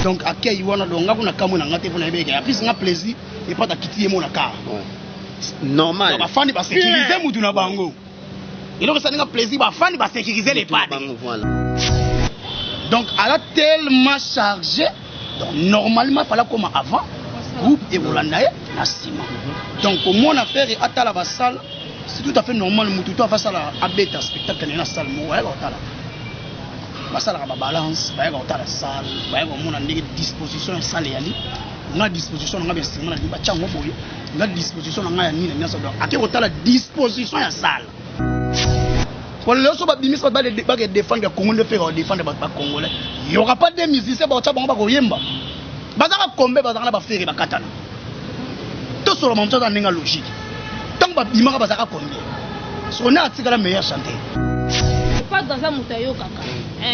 Donc à qui on a donc on a comme on a gâté pour n'aller après c'est un plaisir et pas quitter mon car. Normal. Ba fan ba sécuriser mutu na bango. Et donc ça n'a plaisir ba fan ba sécuriser les pads. Voilà. Donc elle a tellement chargé. Donc normalement il fallait comme avant groupe et Rolandaye na ciment. Donc au moins affaire et à la salle c'est tout à fait normal mutu to face à la abeta spectacle na salle mo ouais là. Basala ba balance ba ka la salle ba ka mona ndenge disposition ya salle yali na disposition nga instrument na ba chango boyo na disposition nga ya nini na so donc ake ko la disposition ya salle pour les autres ba bimisa ba que défendre le Congo de faire défendre ba congolais il y aura pas de musiciens ba cha ba ko yemba bazaka kombe bazaka ba faire ba katana to solo mon tata ndinga logique tant ba bimaka bazaka kombe so na atika la meilleur chanteur pas dans un moutaillot kaka.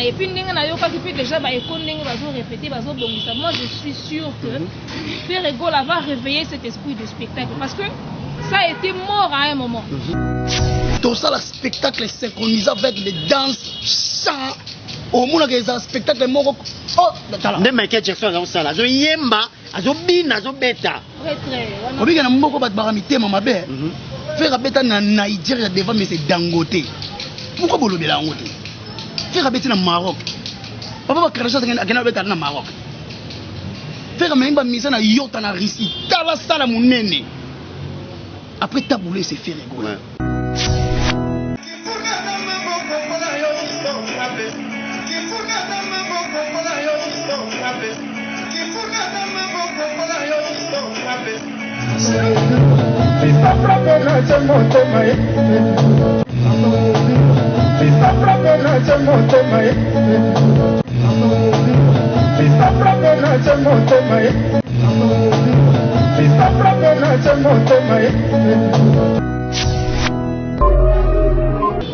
Et puis déjà bah répéter moi je suis sûr que Père Ego va réveiller cet esprit de spectacle parce que ça a été mort à un moment. Tout ça le spectacle est synchronisé avec les danses, chants. Au moins les spectacles mort. Oh, ne Michael Jackson dans ça là, zo yemba, zo bina, zo beta. Obi kana mboko bat baramité mama be. Faire beta na Nigeria devant mais c'est Dangote. Pourquoi vous l'obéissez en route? Faire habiter au Maroc. Papa va créer ça dans le Maroc. Faire même pas mise na yota na Russie. Tala sala munene. Après tabouler c'est faire Ego.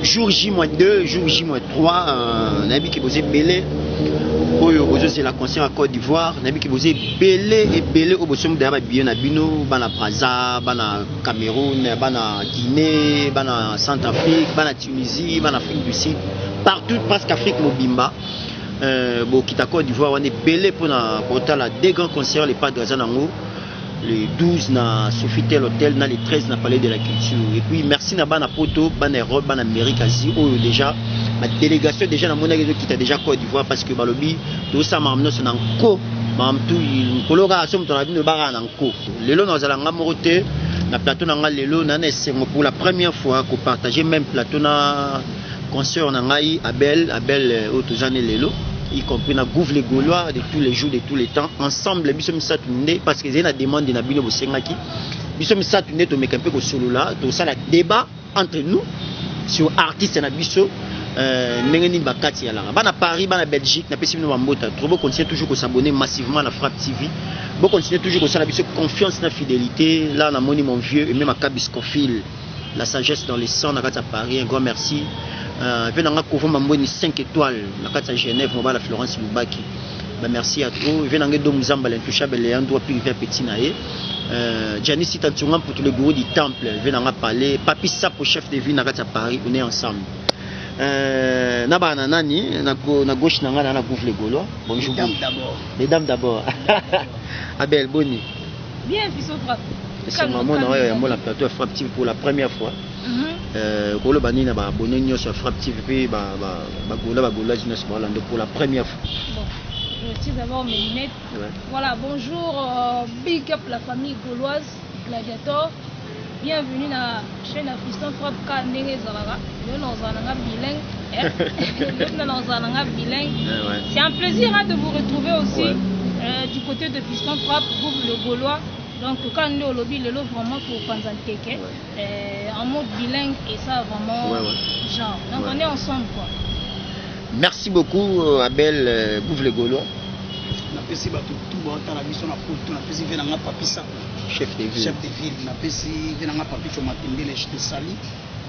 Jour J-2, jour J-3, Nabi qui posait belé. Aujourd'hui c'est la concert à Côte d'Ivoire. Nabi qui posait belé et belé au bosom de Ababio, Nabino, Bana Brazza, Bana Cameroun, Bana Guinée, Bana Centrafrique, Bana Tunisie, Bana Afrique du Sud, partout presque Afrique Mobimba. Bon, qui Côte d'Ivoire, on est belé pour la deux grands concerts, les pas de Zanango. Les 12 na Sofitel Hotel, na les 13 na Palais de la Culture. Et puis merci na Bana Poto, Bana Europe, Bana Amérique, Asie, où déjà ma délégation déjà na mona qui t'a déjà Côte d'Ivoire parce que balobi tout ça mamno c'est en co, mam tout il colora somme ton avis ne bara en co. Lelo na zalanga morote na plateau na lelo na c'est pour la première fois qu'on partageait même plateau na concert na ngai Abel Otozane lelo. Y compris na Gouv les Gaulois de tous les jours, de tous les temps, ensemble, biso misa tunde parce que j'ai la demande de Nabino Bosengaki, biso misa tunde to mekampe ko solo là, to ça la débat entre nous sur artistes na biso ndengeni bakati ya langa. Bana Paris, bana Belgique, na pesi bino bambota, trop continuer toujours ko s'abonner massivement à la Frappe TV. Bon continuer toujours ko ça la biso confiance na fidélité, là na moni mon vieux et même à Kabiscofil, la sagesse dans les sangs na kata Paris, un grand merci. Je vais 5 étoiles à Genève, à Florence Lubaki. Merci à tous. Je vais Muzamba, l'intouchable, Léandro, puis Petit Naé. Gianni Sitantunga pour tous les gourous du temple. Je vais parler. Papi Sapo, chef de ville, à Paris. On est ensemble. Na gauche, na Gouv les Gaulois. Bonjour. Les dames d'abord. Abel, Boni. Bien, Fisso Frappe. C'est maman, la plateau Frappe TV pour la première fois. Pour la première fois. Bon, je retire d'abord mes lunettes. Ouais. Voilà, bonjour, big up la famille gauloise, Gladiator. Bienvenue dans la chaîne à Fiston Frappe Kandenge Zaraga. C'est un plaisir de vous retrouver aussi du côté de Fiston Frappe, Gouv le Gaulois. Donc quand on est au lobby, le lot vraiment pour Panzanteke, en mode bilingue et ça vraiment genre. Donc on est ensemble quoi. Merci beaucoup Abel Gouv le Gaulois. Napesi bato tout bon dans la mission na poto napesi venanga papisa chef de ville napesi venanga papicho matembele je te salue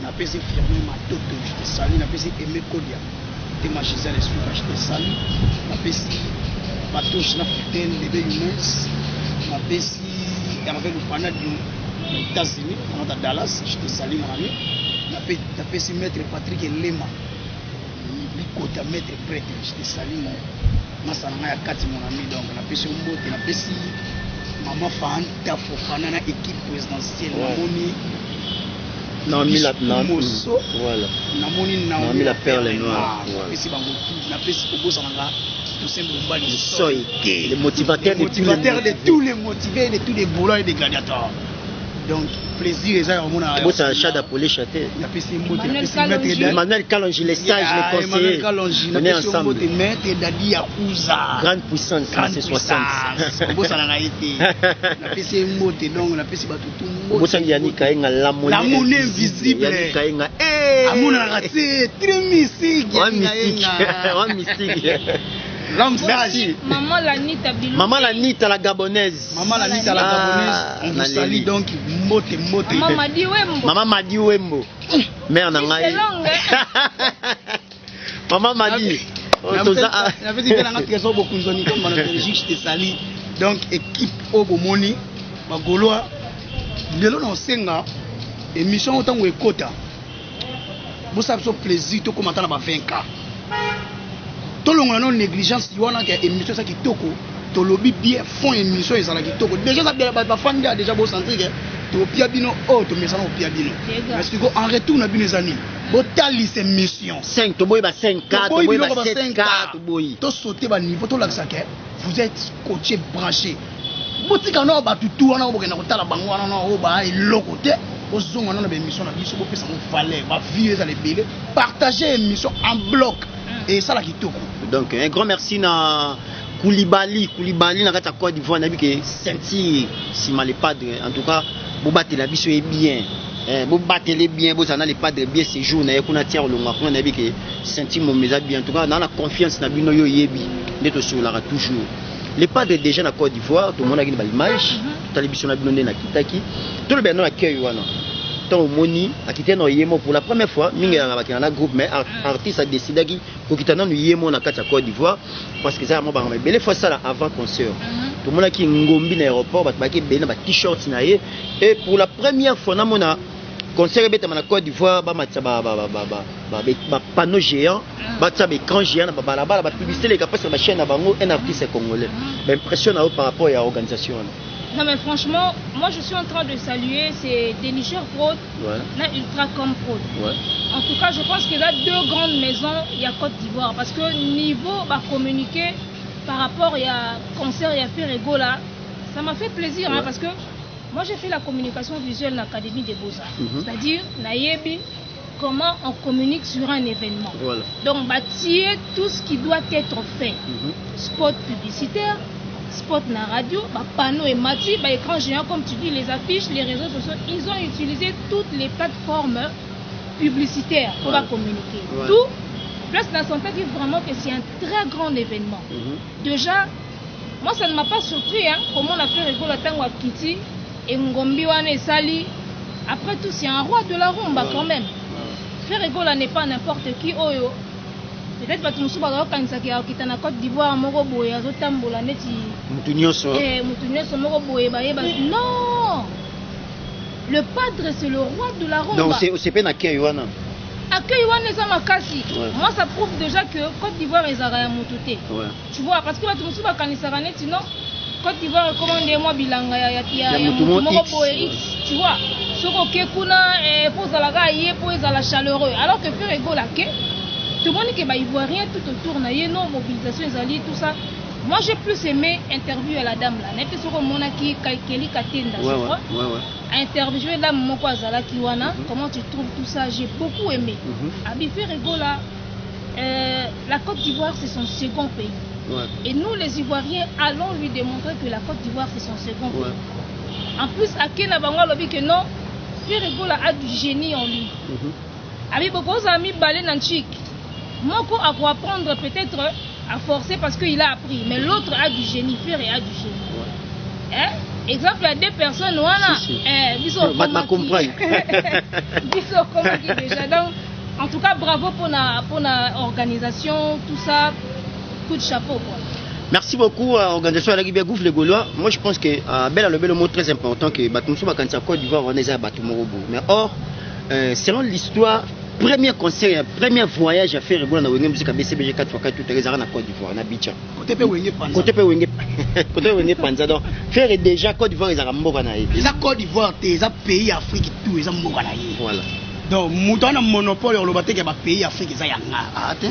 napesi firme matoto je te salue napesi Aimé Kodia te machizel esfuka je te salue napesi batouche na fontaine bébé Younes napesi avec le panel des États-Unis, à Dallas, je te salue, mon ami. Tu as maître Patrick Lema, le côté maître prêtre, je te salue, masana ya kati mon ami donc na pesi mbote na pesi maman Fanta Fofana na équipe présidentielle namoni Naomi la Mosso voilà namoni Naomi la perle noire pesi bango tout na pesi kobosa nanga tout simplement les motivateurs de tous les motivés de tous les boulons et des gladiateurs donc plaisir et ça c'est un chat d'Apollo chaté Emmanuel Kalonji les sages les conseillers on est ensemble maître Dadi Yakuza grande puissance c'est 60 bosa na été na pesi mbote donc na pesi batutu bosa Yannick Kaenga la monnaie invisible Yannick Kaenga amuna raté très mystique ouais mystique merci. Maman Lanita la gabonaise. Maman Lanita la gabonaise. On vous salue donc mote. Maman Madi Wembo. Mère Nangaï. Maman Madi. Donc équipe Obomoni, Bagoloa. Lelo na senga émission autant ou ekota. Vous savez ce plaisir to commenter na ba 20K. Tout le monde a une négligence, il y a une émission qui est tout le bien font une émission et ça qui est déjà ça bien fan déjà beau sentir que au piabino oh to message au piabino parce que en retour na bien amis botali ces missions 5 to boy ba 5 4 to boy ba 7 4 to boy to sauter ba niveau to l'axa que vous êtes coaché branché botika no ba tutu wana obokena ko tala bango wana no ba lokote ozonga na ba émission na biso bo pesa mo valeur ba vie ça les belé partager émission en bloc. Et ça la kitoko. Donc un grand merci na Koulibaly na kata Côte d'Ivoire na bi que sentir si mal les padres en tout cas bo battre la biso est bien bo battre les bien bo ça na les padres bien ces jours na kuna tia longa kuna na bi que sentir mon mesa bien en tout cas dans la confiance na bino yo yebi neto sur la toujours les padres déjà na Côte d'Ivoire tout le monde a une image tout la biso na bino na kitaki tout le bien na accueil wana au moni a quitté no yemo pour la première fois minga na na groupe mais artiste a décidé qui pour quitter no yemo na kata Côte d'Ivoire parce que ça mo ba belle fois ça avant concert tout le monde qui ngombi na aéroport ba ki bena ba t-shirt na ye et pour la première fois na mona concert beta na Côte d'Ivoire ba matsa ba panneau géant ba tsa ba écran géant na ba la publicité les capacité ba chaîne na bango un artiste congolais ben impressionne par rapport à l'organisation. Non mais franchement, moi je suis en train de saluer ces Dénicheur Prod, la Ultracom Prod. En tout cas, je pense qu'il y a deux grandes maisons, il y a Côte d'Ivoire. Parce que niveau va communiquer par rapport à concert et à Ferrego là, ça m'a fait plaisir parce que moi j'ai fait la communication visuelle à l'Académie des Beaux-Arts. C'est-à-dire, Nayebi, comment on communique sur un événement. Donc, bâtir tout ce qui doit être fait. Spot publicitaire, spot na radio, panneau et mati, écran géant comme tu dis, les affiches, les réseaux sociaux, ils ont utilisé toutes les plateformes publicitaires pour communiquer. Tout, place la santé dit vraiment que c'est un très grand événement. Déjà, moi ça ne m'a pas surpris, comment on a fait Ferrego la tango à Kiti et Ngombi wane Sali. Après tout, c'est un roi de la rumba quand même. Ferrego là n'est pas n'importe qui. Peut-être que tu as dit que na Côte d'Ivoire moko boye azotambola neti mutu nyonso moko boye non, le padre c'est le roi de la rumba. Donc c'est pas accueil wana ça makasi. Moi ça prouve déjà que Côte d'Ivoire est à mututé. Tu vois parce que tu musu ba kanisaka neti non Côte d'Ivoire commande moi bilanga ya mutu moko boye tu vois soko kekuna pour zalaga yé pour la chaleureux alors que Ferrego la ke tout le monde qui va y voir rien tout autour, non mobilisation, tout ça. Moi j'ai plus aimé interview à la dame là. N'est-ce pas mon qui Kelly Katenda, je crois. Interviewer dame Moko Azala Kiwana. Comment tu trouves tout ça? J'ai beaucoup aimé. Abi Ferrego là, la Côte d'Ivoire c'est son second pays. Et nous les Ivoiriens allons lui démontrer que la Côte d'Ivoire c'est son second pays. En plus, à Kena Bango lobby que non, Ferrego là a du génie en lui. Abi beaucoup d'amis balé nanchik. Moko a pour apprendre peut-être à forcer parce qu'il a appris, mais l'autre a du génie, Ferré a du génie. Exemple, il y a deux personnes, voilà. Ils sont déjà. Donc, en tout cas, bravo pour la organisation, tout ça, coup de chapeau. Quoi. Merci beaucoup à l'organisation de la Guibé Gouf les Gaulois. Moi, je pense que le mot très important que Batumsou Bakantia Côte d'Ivoire on est à Batumorobo. Mais or, selon l'histoire premier concert, premier voyage à faire bon na wenge musique BCBG 4x4 tout ezara na Côte d'Ivoire na Bicha. Côté pe wenge panza. Côté wenge panza donc faire déjà Côte d'Ivoire ezara mboka na ye. Eza Côte d'Ivoire te, eza pays Afrique tout, eza mboka na ye. Voilà. Donc mutu na monopole on loba te ke ba pays Afrique eza ya nga. Ah te.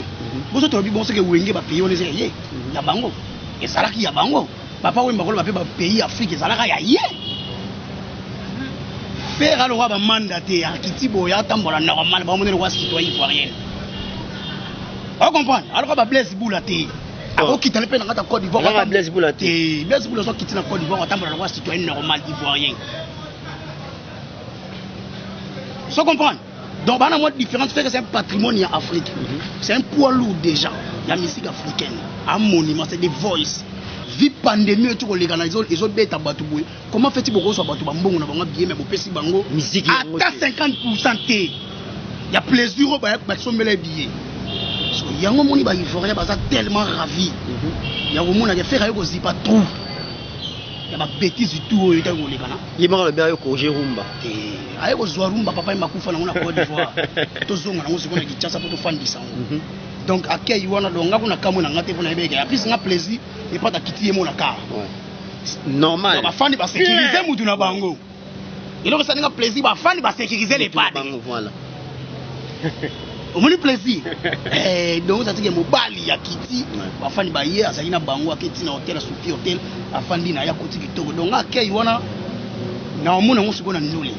Boso to bi bon ce que wenge ba pays on eza ye. Ya bango. Ezala ki ya bango. Papa wemba ko ba pe ba pays Afrique ezala ka ya ye. Père le roi ba mandaté à Kitibo ya tambola normal ba monene roi citoyen ivoirien. On comprend. Alors ba Blaise Boula té. Ako kitale pe na ngata Côte d'Ivoire. Ba Blaise Boula té. Blaise Boula so kitina Côte d'Ivoire tambola roi citoyen normal ivoirien. So comprendre. Donc bana moi différence fait que c'est un patrimoine en Afrique. C'est un poids lourd déjà. La musique africaine, un monument, c'est des voices. Vie pandémie tu les les autres bêtes à Batouboui. Comment fait-il beaucoup sur Batouba Mbongo na bango bien mais au pesi bango musique à 50% té. Il y a plaisir au ba son les billets. Parce que yango moni ba ivoirien ba tellement ravi. Yango mona ke faire ko zipa trop. Il y a ma bêtise du tout au tango les kana. Il m'a le bien ko Rumba. Aye ko zwa rumba papa makufa na ngona Côte d'Ivoire. Tozonga na ngo sikona ki tchasa poto fandisa. Donc akei wana donga kuna kamwe na ngate pona ebeke. Ya plus nga plaisir et pas ta kiti mo na car. Normal. Donc ba fandi ba sécuriser mutu na bango. Et donc ça nga plaisir ba fandi ba sécuriser les pads. Voilà. Au moins plaisir. Donc ça c'est que mobali ya kiti ba fandi ba ye azali na bango aketi na hôtel soupi hôtel afandi na ya koti kitoko. Donc akei wana na omona ngo sikona ndule.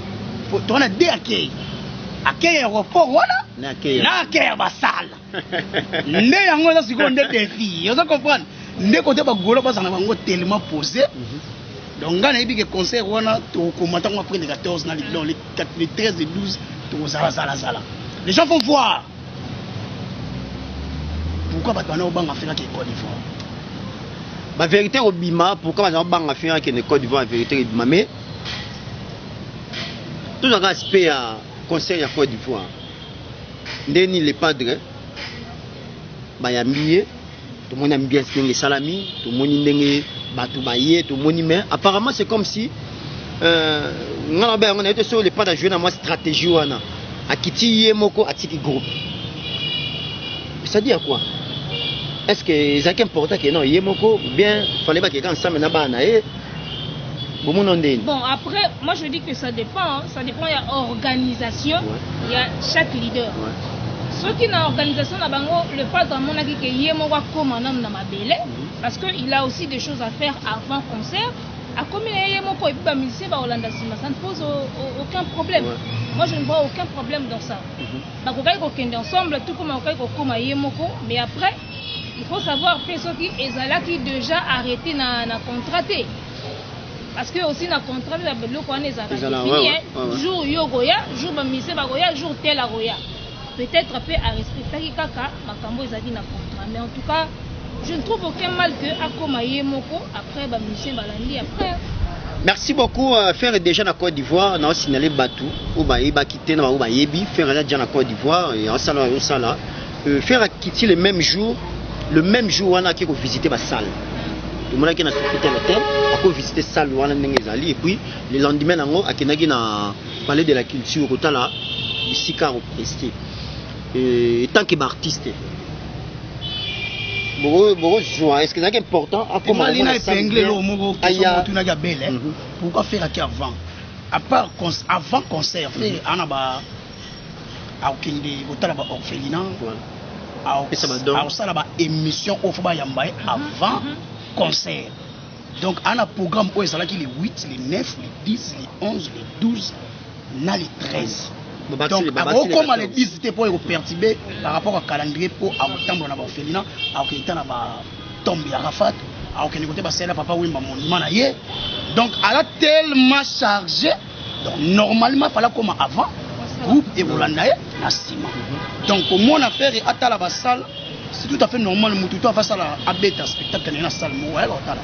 To na de akei. Akei aéroport wana na akei basala. Nde yango za siko nde défi. Vous comprenez? Nde côté ba golo ba sana bango tellement posé. Donc ngana yebi que concert wana to komata ngo après les 14 na les 13 et 12 to zala. Les gens vont voir. Pourquoi ba tana obanga Afrique ke Côte d'Ivoire? La vérité au Bima, pourquoi on a Afrique qui est Côte d'Ivoire, la vérité au Bima, mais tout un aspect à conseil à Côte d'Ivoire. Ndeni les padres, bayambié, tout le monde aime bien les salami, tout le monde aime batoubaye, tout le monde aime. Apparemment c'est comme si on a été sur les pas de jouer dans ma stratégie wana. Akiti yemoko atiki groupe. Ça dit à quoi? Est-ce que c'est important que non yemoko bien fallait pas quelqu'un ensemble na bana Bon après moi je dis que ça dépend hein. Ça dépend il y a organisation, il y a chaque leader. Ceux qui n'ont organisation na bango le pas dans mon avis que yemoko comme un homme na mabele parce que il a aussi des choses à faire avant concert. À combien yemoko et puis ba musicien ba Hollanda Sima ça ne pose aucun problème. Moi je ne vois aucun problème dans ça. Ba ko kai ko kende ensemble tout comme kai ko koma yemoko mais après il faut savoir que ceux qui ezala qui déjà arrêté na contraté. Parce que aussi na contraté la belo ko ezala fini jour yo goya jour ba musicien ba goya jour tel a goya. Peut-être peut à respecter kaka makambo ezali na contrat mais en tout cas je ne trouve aucun mal que akoma yemoko après ba musicien balandi après. Merci beaucoup. Faire déjà la Côte d'Ivoire, on a signalé Batou, ou ba quitter na ba yebi, faire déjà la Côte d'Ivoire et en sala faire quitter le même jour on a qui visiter la salle. Tout le monde qui a quitté l'hôtel, a visiter salle on a ngezali et puis le lendemain nango akenaki na parler de la culture au tala bisika au prester. Et tant que artiste est-ce que c'est important à comment on a épinglé le mot pourquoi faire avant à part avant concert anaba aukinde botala ba orphelinat a ça ba émission au foba yamba avant concert donc on a programme où ça là qui les 8 les 9 les 10 les 11 les 12 na les 13. Donc, comment les 10 c'était pour perturber par rapport au calendrier pour attendre na orphelinat à qu'il na ba tombe Arafat à qu'il côté ba c'est papa oui monument na yé donc elle a tellement chargé donc normalement fallait comme avant groupe et Rolanda na sima donc mon affaire est à la salle c'est tout à fait normal mutu to fa sala abeta spectacle na salle mo ouais otala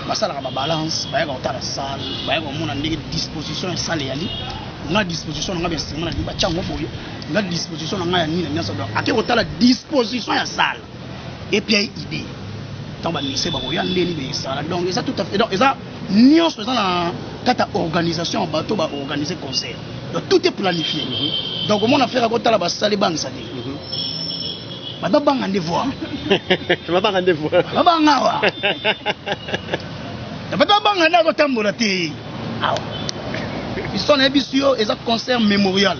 ba sala ba balance ba ga otala salle ba ga mon ndenge disposition ya salle yali na disposition nga besima na ba chango boyo na disposition nga ya nini na so donc ake otala disposition ya salle et puis idée tant ba mixer ba koya ndeni be sala donc ça tout à fait donc ça nyonso ça na kata organisation bato ba organiser concert donc tout est planifié donc comment on a fait à côté la basali bang ça dit ba bang rendez-vous tu vas pas rendez-vous ba bang awa ba bang na ko tambola te awa ils sont ambitieux et ça concert mémorial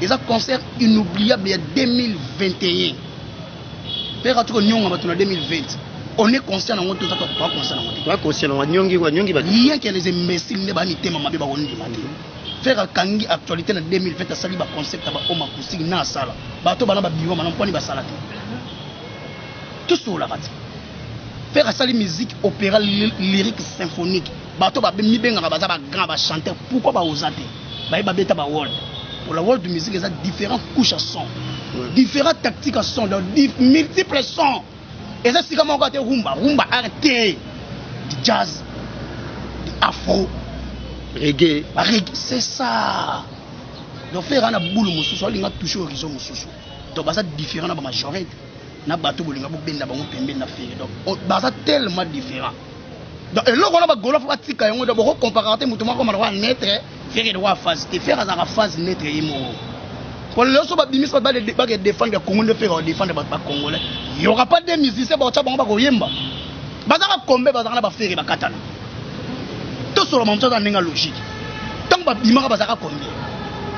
et ça concert inoubliable en 2021 père tu ko nyonga bato na 2020 on est conscient de tout ça pas conscient de toi conscient de nyongi ba rien que les imbéciles ne ba ni tema mabe ba wondi mati faire kangi actualité na 2020 sali ba concept ba oma kusigi na sala bato bana ba biwa mana mponi ba sala te tout sur la bati faire sali musique opéra lyrique symphonique bato ba mi benga ba za ba grand ba chanteur pourquoi ba osate ba beta ba world pour la world de musique il y a différentes couches à son différentes tactiques à son multiples sons. Et ça, c'est comme on va dire rumba arrêté, du jazz, du afro, reggae, c'est ça. Donc faire un boulot moussou, on a touché horizon moussou. Donc ça différent dans la majorité. Na bateau bolinga bo benda bango pembe na faire. Donc ça tellement différent. Donc et là on a ba golo fa tika yango do comparer mutuma comme on naître, faire droit phase, te faire à phase naître yimo. Pour les autres, ils vont défendre les Congolais, défendre les Congolais. Il n'y aura pas de musiciens qui vont faire des choses. Ils vont faire des choses. Tout sur le même temps, c'est logique. Tant que ils vont faire des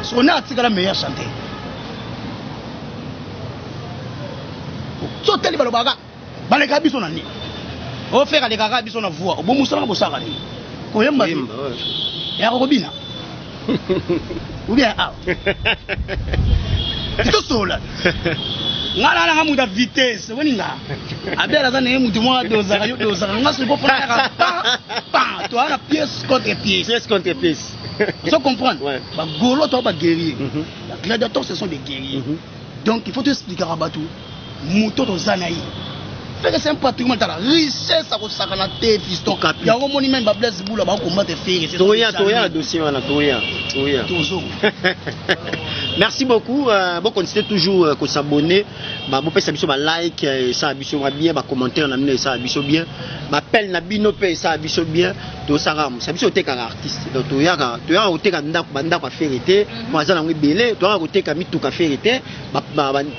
choses, on a la meilleure chanteur. So teli balobaga baleka biso na ni o faire les gaga biso na voix o bomusala bo saka ni ko yemba ya ko bina ou bien ah tout seul ngala nga muda vitesse woni nga abela za ne mutu mo dozaka yo dozaka nga se ko fona pa to ana pièce contre pièce vous comprendre ba golo to ba guerrier les gladiateurs ce sont des guerriers donc il faut te expliquer à Batou muto to zanaï fait que c'est un patrimoine de la richesse à Osakana te fiston il y a un monument ba Blaise Boula ba combattre faire c'est toya dossier wana toya merci beaucoup bon continuez toujours que s'abonner ba bo pesa biso ba like ça biso bien ba commentaire na mine ça biso bien ba appel na bino pe ça biso bien to saram ça biso te ka artiste donc toya o te ka ndako ba ferité moi za na ngibele to o te ka mituka ferité ba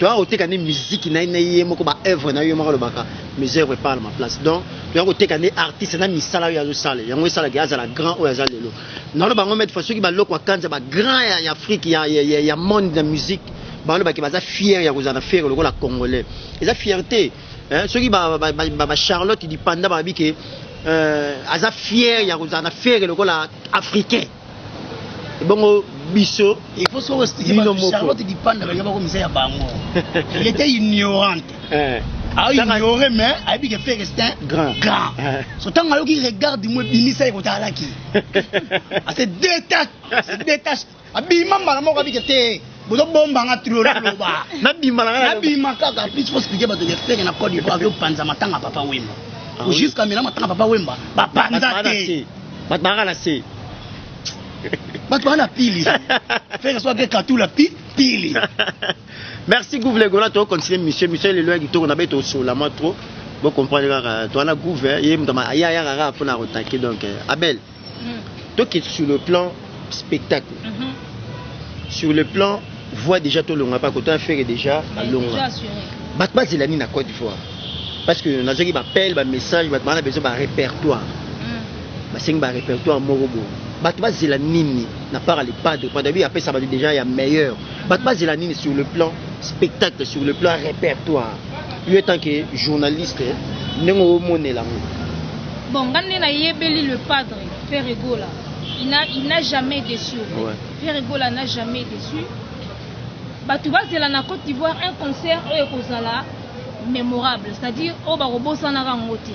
to o te ka ne musique na ye moko ba œuvre na yo moko lo baka mes œuvres parlent à ma place donc tu as côté des artistes na misala ya zo sala yango sala ga za la grand o ya za lelo na lo bango mettre façon ki ba lokwa kanza ba grand ya Afrique ya monde de musique ba lo ba ki ba za fier ya ko za na faire le la congolais et za fierté hein ceux qui ba Charlotte di panda ba bi ke aza fier ya ko za na faire le la africain et bongo biso il faut se rester Charlotte di panda ba ko misaya bango il était ignorante ah il ignorait mais a dit que fait rester grand so tant que il regarde moi binisa ko ta laki c'est détache abima mala moko abi que te bozo bomba nga trio loba na bima kaka plus faut expliquer ba de faire na Côte d'Ivoire yo panza matanga papa Wemba jusqu'à maintenant matanga papa Wemba ba panza te batmara la c'est batmara pili faire soit que katula pili. Merci Gouv Gola, tu continues monsieur le loin qui tourne à bête au sol la trop bon comprendre toi la Gouv et mutama ya rara pour na attaquer donc Abel toi qui es sur le plan spectacle sur le plan voix déjà tout le monde pas que toi faire déjà à longa batba zelani na Côte d'Ivoire parce que na zaki ba appel ba message batma na besoin ba répertoire ba sing ba répertoire morobo batba zelani na part les padres d'habitude après ça va déjà il y a meilleur batba zelani sur le plan spectacle sur le plan répertoire lui étant que journaliste nengo monnaie là bon ngane na yebeli le padre Ferregola il n'a jamais déçu Ferregola n'a jamais déçu batuba zela na Côte d'Ivoire un concert et kozala mémorable c'est-à-dire au barobo sana rangote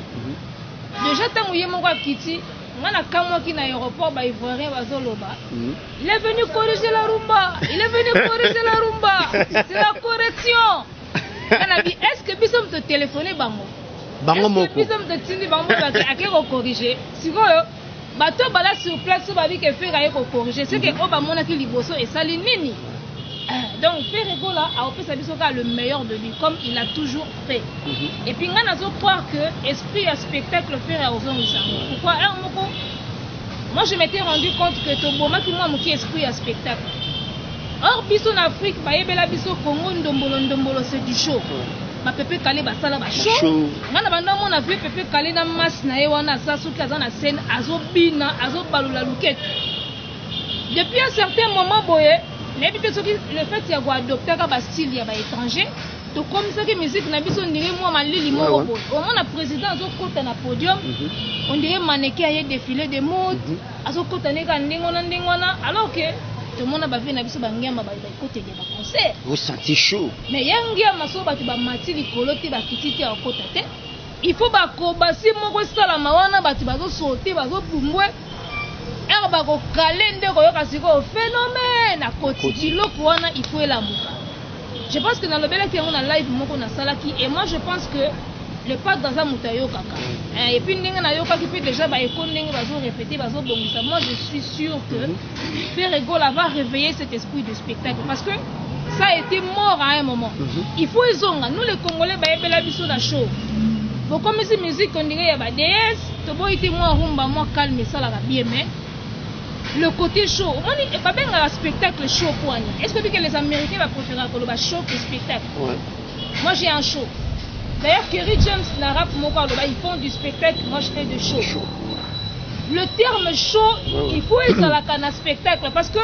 déjà tango yemo kwa kiti ngana kamwa ki na aéroport ba ivoirien bazoloba il est venu corriger la rumba c'est la correction kana bi est-ce que biso me téléphoner bango moko biso me tindi bango ba akeko corriger sikoyo bato bala sur place ba bi ke faire aye ko corriger c'est que o ba mona ki liboso et sali nini Donc Père Ego là a opéré le meilleur de lui comme il a toujours fait. Et puis on a croire que esprit à spectacle faire aux hommes. Pourquoi moi je m'étais rendu compte que Toboma qui moi mon esprit à spectacle. Or biso en Afrique ba yebela biso Congo ndombolo c'est du show. Ma Pepe Kale basala ba show. Ngana banda mon a vu Pepe Kale na masse na ye wana sa soki aza na scène azobina azobalula luket. Depuis un certain moment boye le fait qu'il y a adopté un style il y a étranger tout comme ça que musique na biso ndire moi malili moko boye au moins la président azokota na podium on dirait mannequin y défilé de mode azokota neka ndingona alors que tout le monde a vu na biso bangiama ba côté de ba concert vous sentez chaud mais yangia maso ba ba mati likolo te ba kititi a kota te il faut ba kobasi moko sala mawana ba bazo sauter bazo bumbwe erba ko kalende ko yoka siko phénomène à côté biloko wana il faut la muka. Je pense que dans le bel qui on a live moko na salaki et moi je pense que le pas dans un mutayo kaka et puis ndenge na yoka qui peut déjà ba ekondenge bazo répéter bazo bongisa. Moi je suis sûr que Père Ego va réveiller cet esprit de spectacle parce que ça a été mort à un moment. Il faut ezonga nous les Congolais ba ebela biso na show. Bon comme ici musique on dirait ya ba DS to boy été moi rumba moi calme ça la bien mais le côté show, on n'est pas bien un spectacle show pour Annie. Est-ce que les Américains vont préférer un show que spectacle? Moi j'ai un show. D'ailleurs, Kerry James n'a rap ils font du spectacle, moi je fais du show. Le terme show, il faut être dans un spectacle parce que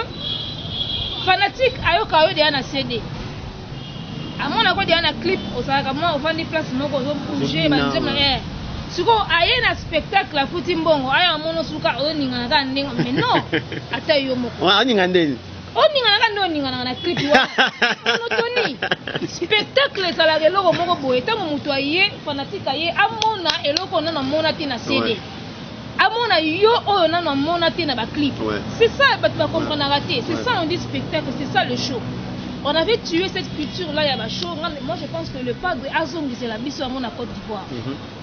fanatique a eu un CD. À mon avis, il y a un clip, on va des places, on va bouger, siko aye na spectacle la futi mbongo aya mono suka oninga nga ndinga mais non ata yo moko oninga ndeni oninga na clip wa notoni spectacle ça la eloko moko boye tango mutu aye fanatique aye amona eloko na mona ti na CD amona yo oyo na mona ti na ba clip c'est ça ba comprendre raté c'est ça on dit spectacle c'est ça le show. On avait tué cette culture-là, il y a show. Moi, je pense que le pas de Azongi, c'est la mission à mon Côte d'Ivoire.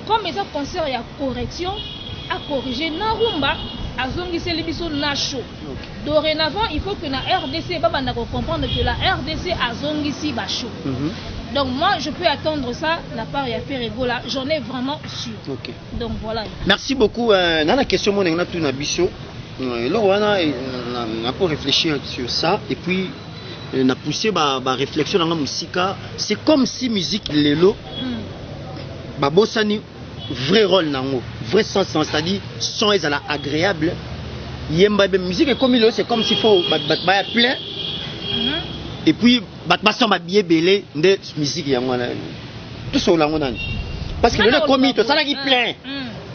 Comme les autres concerts, il y a correction, à corriger. Narumba, Azongi, c'est le mission na show. Dorénavant, il faut que la RDC, comprendre que la RDC Azongi, c'est ba show. Donc, moi, je peux attendre ça. La part, il y a Père Ego là, j'en ai vraiment sûr. Donc, voilà. Merci beaucoup. Dans la question, on a tout na biso. Là, on a pour réfléchir sur ça. Et puis, on a poussé ma réflexion dans la musique. C'est comme si musique lelo babosani vrai rôle nango, vrai sens, c'est-à-dire son est agréable. Yemba musique comme il c'est comme s'il faut ba plein. Et puis batbason ba bien belé de musique yango na. Tout ça là on a. Parce que le commis tout ça là qui plein.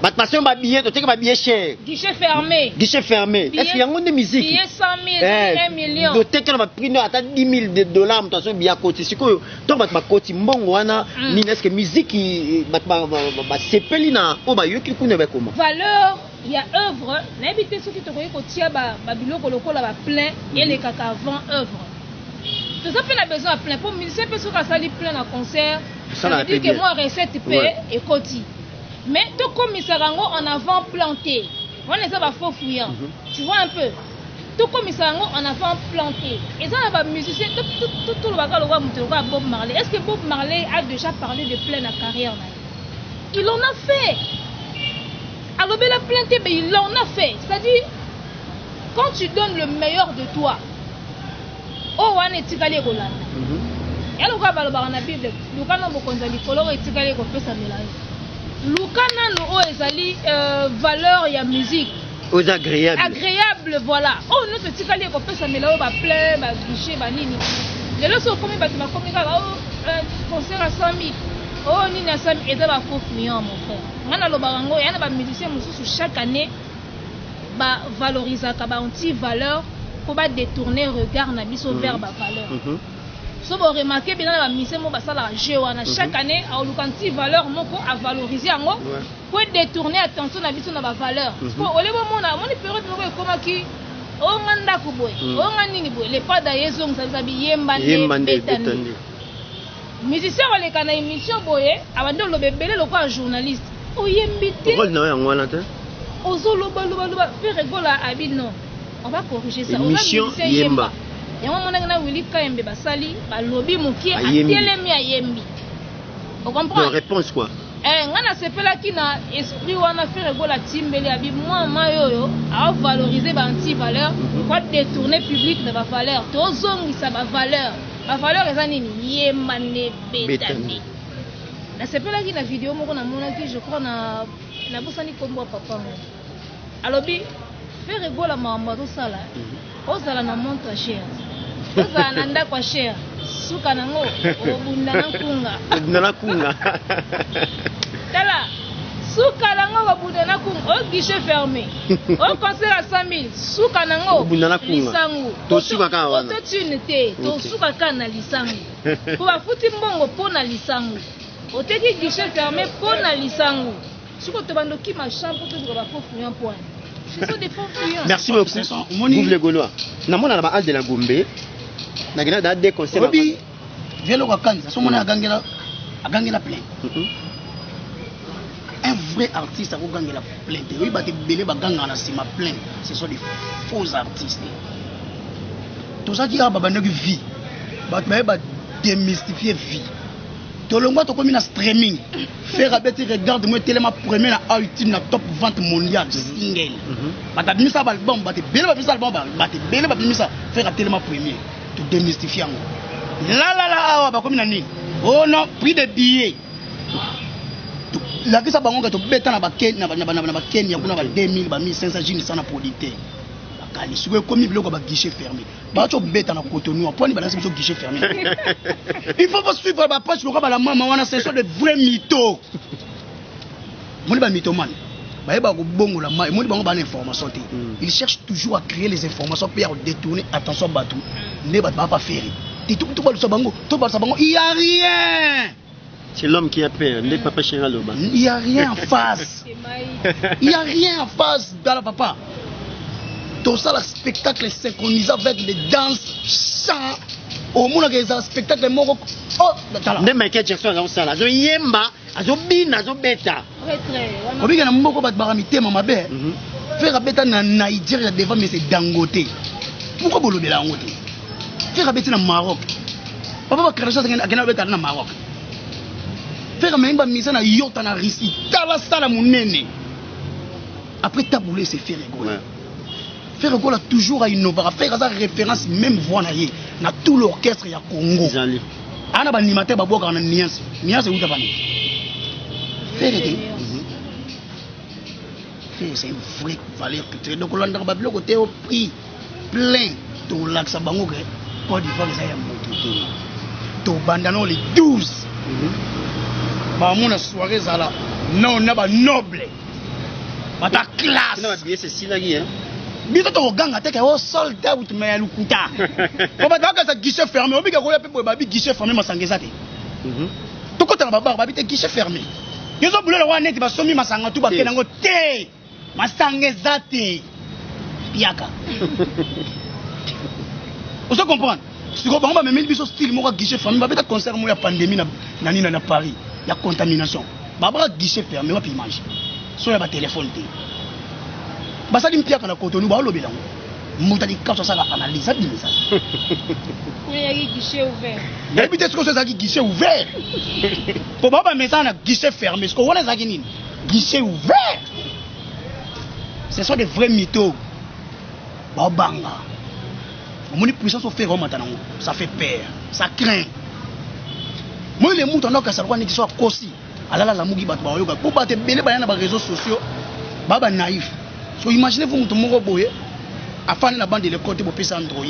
Batbason ba billet, tu sais que ba billet cher. Guichet fermé. Guichet fermé. Est-ce qu'il y a une musique? Billet 100 000, 1 million. Tu sais que va prendre à 10 000 $, mais tu as bien côté. C'est quoi? Donc ba côté mbongo wana ni est-ce que musique ba sepeli na o ba yoki kuna ba comment? Valeur, il y a œuvre, n'habitez ceux qui te voyez ko tia ba biloko lokola ba plein et les kaka avant œuvre. Tout ça fait la besoin à plein pour musicien peut se sali plein en concert. Ça veut dire que moi recette paie et côté. Mais tout comme Isarango en avant planté, on les a faux fouillant. Tu vois un peu. Tout comme Isarango en avant planté. Et ça, les musiciens, tout le bagage, Bob Marley. Est-ce que Bob Marley a déjà parlé de plein la carrière? Il en a fait. Alors, il a planté, mais il en a fait. C'est-à-dire, quand tu donnes le meilleur de toi, oh, on est tigale Roland. Et alors, on va la Bible. Nous avons Lukana no ezali valeur ya musique agréable voilà oh nous petit kali ko pesa melao ba plein ba guichet ba nini lelo so komi ba tuma komi ka oh concert à 100 000 oh nini à 100 000 et ba faux million mon frère ngana lo barango yana ba musicien mususu chaque année ba valoriser ka ba anti valeur pour ba détourner regard na biso vers ba valeur. So vous remarquez bien la mission mo basala jeu wana chaque année a lukanti valeur moko à valoriser yango pour détourner attention na biso na ba valeur pour olebo mona moni période moko ekoma ki o nganda ko boy o ngani boy les pas d'ailleurs ça sabi yembande betandi musicien wale kana émission boye abando lo bebele lo kwa journaliste o yembité rôle na yango wana te ozo lo ba faire rigola abi non on va corriger ça émission yemba Et moi, mon Willy Kaembe basali, balobi muki atelemi ayembi. Vous comprenez? Réponse quoi? Ngana sepela ki na esprit wana faire gola timbele abi moi mayoyo a valoriser ba anti valeur quoi détourner public de ba valeur to zongisa ba valeur eza nini yemba ne betani na sepela ki na vidéo moko na mona ki je crois na bosani kombo papa mo alobi faire gola mamba to sala ozala na montre cher ozala na ndako cher suka nango obunda na kunga tala suka nango obunda na kunga au guichet fermé au conseil à 100 000 suka nango obunda na kunga lisangu to suka ka wana to tunité to suka ka na lisangu pour bafuti mbongo pona lisangu oteki guichet fermé pona lisangu suko to bandoki ma chambre to ba faux fouillant point ce sont des faux fouillants. Merci beaucoup vous les Gaulois na mona na ba al de la Gombe na gina da des conseils obi velo ka kanza so mona agangela plein un vrai artiste a gangela plein oui ba te belé ba ganga na sima plein ce sont des faux artistes tout ça qui a ba banaki vie ba démystifier vie to longwa to komi na streaming faire abeti regarde moi tellement premier na ultime na top vente mondiale single ba ta bimisa ba album ba te belé ba bimisa album ba te belé ba bimisa faire tellement premier to démystifier ngo la ba comme nani oh non prix de billets la kisa bango to beta na ba ken na ba ken ya kuna ba 2000 ba 1500 jini sana producteur bakali suko komi biloko ba guichet fermé ba to beta na Cotonou poni ba lancer guichet fermé il faut pas suivre ba page lokaba la mama wana c'est de vrais mythos moni ba mythoman ba yeba ko bongo la mai moni bango ba information té il cherche toujours à créer les informations pour détourner attention batou ne ba pas faire. Il n'y a rien. C'est l'homme qui a peur, n'est pas chéri Loba. Il n'y a rien en face. Il n'y a rien en face dans la papa. Tout ça, le spectacle est synchronisé avec les danses, chants. Au monde, il y a un spectacle moro. Oh, ne Michael Jackson dans ça là. Zo yemba, zo bina, zo beta. Obi kana mboko bat baramité mama be. Faire beta na Nigeria devant mais c'est Dangote. Pourquoi bolobela ngote? Faire beta na Maroc. Papa ba karasha ngena beta na Maroc. Faire memba misa na yota na Russie. Tala sala munene. Après tabouler c'est faire rigolo. Faire rigolo toujours à innover, faire sa référence même voix na yé na tout l'orchestre ya Congo. Ana ba animateur ba boka na nuance. Nuance uta bani. Faire c'est une vraie valeur culturelle. Donc on a le côté au prix plein to l'axe bango que Côte d'Ivoire ça y a monté. To bandano les 12. Ba mona soirée ça là. Non, na ba noble. Ba ta classe. Non, bien c'est si là qui hein. Bito to ganga teke o soldat ou me lukuta. Ko ba ka sa guichet fermé, obi ka ko ya pe ba bi guichet fermé masangeza te. To ko ta ba ba bi te guichet fermé. Yezo bulo la wana ti ba somi masanga tu ba kenango te. Masangeza te. Piaka. Vous comprenez? Si vous avez même un style, moi guichet fermé, vous avez un concert, moi pandémie na Paris, il y a contamination. Vous avez un guichet fermé, vous avez image. Sur le téléphone. Vous avez un pied à la Cotonou, vous avez un pied à l'analyse. Il y a un guichet ouvert. Il y a un guichet ouvert. Pour vous avez un guichet fermé. Ce que vous avez un guichet ouvert. Ce sont des vrais mythos. Banga. Mon puissance au fait maintenant, ça fait peur, ça craint. Moi les moutons donc ça doit soit aussi. Alala la mugi bat ba yoga. Pour battre belé ba na ba réseaux sociaux. Baba naïf. So imaginez vous mutu moko boye. Afani na bande de l'école pour pesa Android.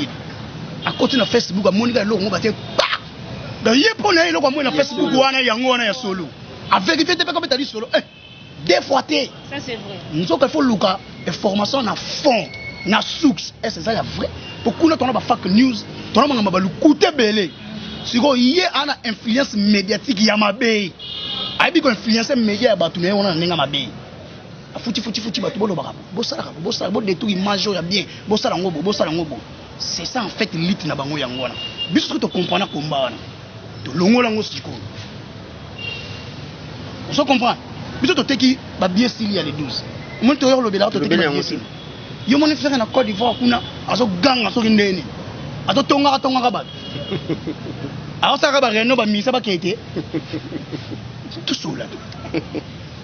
À côté na Facebook monika lo ngo baté pa. Da yepo na lo kwa mo na Facebook wana yango wana ya solo. A vérité te pas comme tu as dit solo. Des fois té. Ça c'est vrai. Nous il faut luka information na fond. Na source et c'est ça la vrai beaucoup de temps fake news ton on ba lukuté belé siko yé ana influence médiatique ya mabe aibi ko influence média ba tu ne on nga mabe futi ba tu bolo ba bo sala bo détruit image ya bien bo sala ngobo c'est ça en fait lit na bango yango wana biso to comprendre komba wana to longola ngo siko on se comprend biso to teki ba bien style ya les 12 mon to yo lobela to teki ba bien style. Yo mon frère na Côte d'Ivoire kuna azo ganga so kindeni tonga bato aosaka ba reno ba misa ba kete tout sola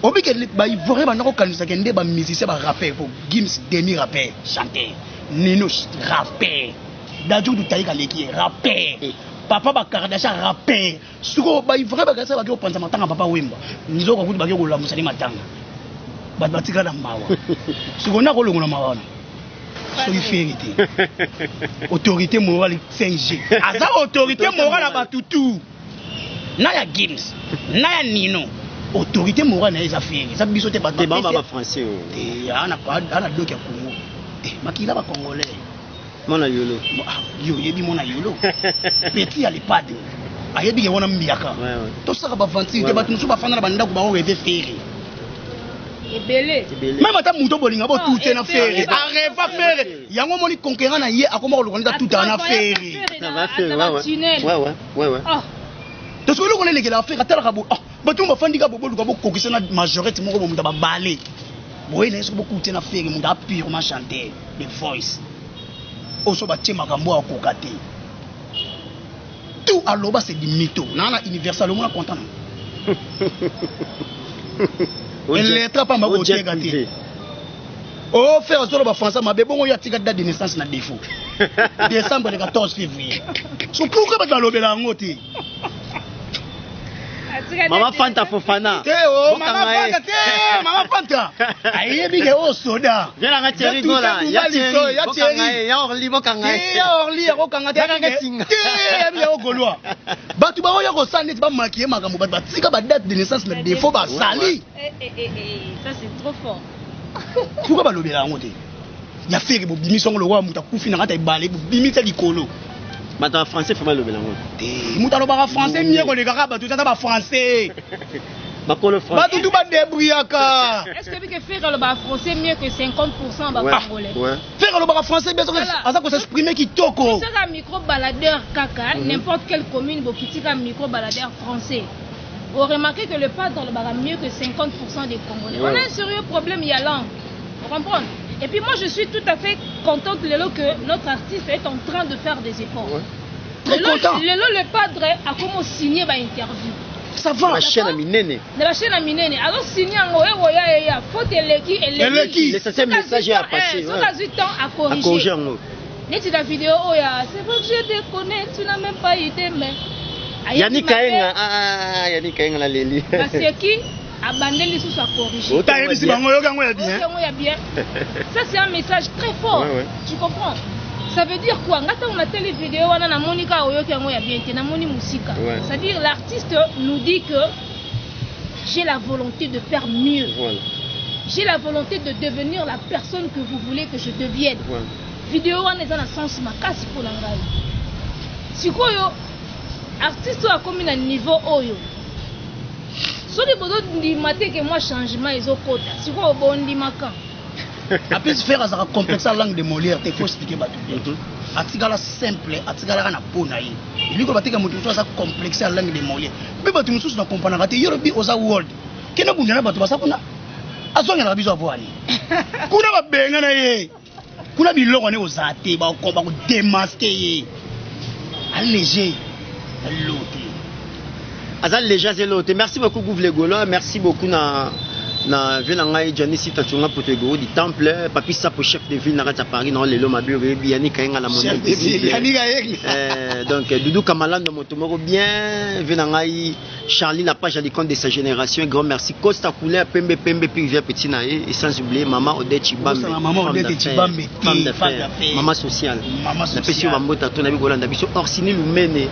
obi ke ba ivoire ba nako kanisa ke nde ba musicien ba rapper pour Gims demi rapper chanteur Nino rapper Dadju du Taïka leki rapper papa ba Kardashian rapper suko ba ivoire ba kasa ba ko panza matanga papa wemba nzoka kuti ba ko la musali matanga ba batika na mawa suko na ko longola mawa soki vérité autorité morale 5G aza autorité morale à batutu na ya Gims na ya Nino autorité morale na eza feri eza biso te bato ba français ana doc ya Congo makila ba congolais mona yolo yo yebi mona yolo petit ali padre ayebi ke wana mbiaka to saka ba vanti te bato musu ba fana na banda ko ba rêver feri ebele même ata muto bolinga bo tout na feri arrêva feri yango moni conquérant na ye akoma ko lokonda tout na feri ça va faire ouais to so lokone lekela feri atala ka bo bato ba fandi ka bo luka bo kokisa na majorité moko bo munda ba balé boye na yeso bo tout na feri munda purement chanter the voice oso ba tima kambo akokate tout aloba c'est du mytho na universal mo na content elle est pas ma beauté gâté oh faire solo ba français ma bongo ya tika date de naissance na défaut décembre le 14 février so pourquoi ba lobela ngoti Mama Fanta Fofana. Mama Fanta. Ayebi ke o soda. Viens la tirer gola. Ya tirer. Ya orli bokanga. Ya orli ya kokanga te. Ya o golwa. Batu ba oya ko sande ba makiye makambo ba tika ba date de naissance na défaut ba sali. Ça c'est trop fort. Pourquoi ba lobela ngoti? Ya fere bo bimi songo lo wa muta kufi na kata ibale bo bimi te likolo. Maintenant français faut mal le mélanger. Mutalo ba français mieux ko le kaka ba tout ça ba français. Ba ko le français. Ba tout ba débrouillaka. Est-ce que faire le ba français mieux que 50% ba congolais? Ouais. Faire le ba français bien sûr ça ko s'exprimer kitoko. C'est un micro baladeur kaka n'importe quelle commune bo kitika micro baladeur français. Vous remarquez que le pas dans le bar mieux que 50% des Congolais. On a un sérieux problème il y a langue. Vous comprenez? Et puis moi je suis tout à fait contente Lelo que notre artiste est en train de faire des efforts. Très content. Lelo le padre a comment signé ma interview. Ça va. La chaîne à Minene. De la chaîne à Minene. Alors signé en ya faute eleki eleki. Le message à passer. Sur la temps à corriger. N'est-ce la vidéo c'est vrai que je te connais, tu n'as même pas idée mais Yannick Kaenga Yannick Kaenga la leli. Parce qui abandonner sous sa corriger. Ça c'est un message très fort. Tu comprends? Ça veut dire quoi? On a télé vidéo on a Monica Oyoki ngoya bien te na moni musika. C'est-à-dire l'artiste nous dit que j'ai la volonté de faire mieux. Voilà. J'ai la volonté de devenir la personne que vous voulez que je devienne. Voilà. Vidéo on est dans le sens makasi pour ngai. Sikoyo artiste a comme un niveau oyo. So les bodo ndimate que moi changement ezokota. Sikoyo bondi makan. Après faire un complexe à langue de Molière, il faut expliquer batou. Atigala simple, atigala na pona yi. Lui ko batika mutu so ça complexe à langue de Molière. Mais batou musu na comprendre ngati yorobi oza world. Kena bunjana batou basa kuna. Azonga na biso avwani. Kuna ba benga na ye. Kuna biloko ne ozate ba ko ba ko démasquer ye. Alléger. L'autre. Azal léger c'est l'autre. Merci beaucoup Gouvle Golo, merci beaucoup na Venangai Johnny Sitatunga Potego du temple papi ça pour chef de ville na Paris non lelo mabure biani kainga la monnaie donc Doudou Kamalando motomoro bien Venangai Charlie la page à l'icône de sa génération grand merci Costa Couleur Pembe puis vient petit naé et sans oublier maman Odette Chibambe femme d'affaires maman sociale la pesio bambota to na bi kolanda biso Orsini Lumene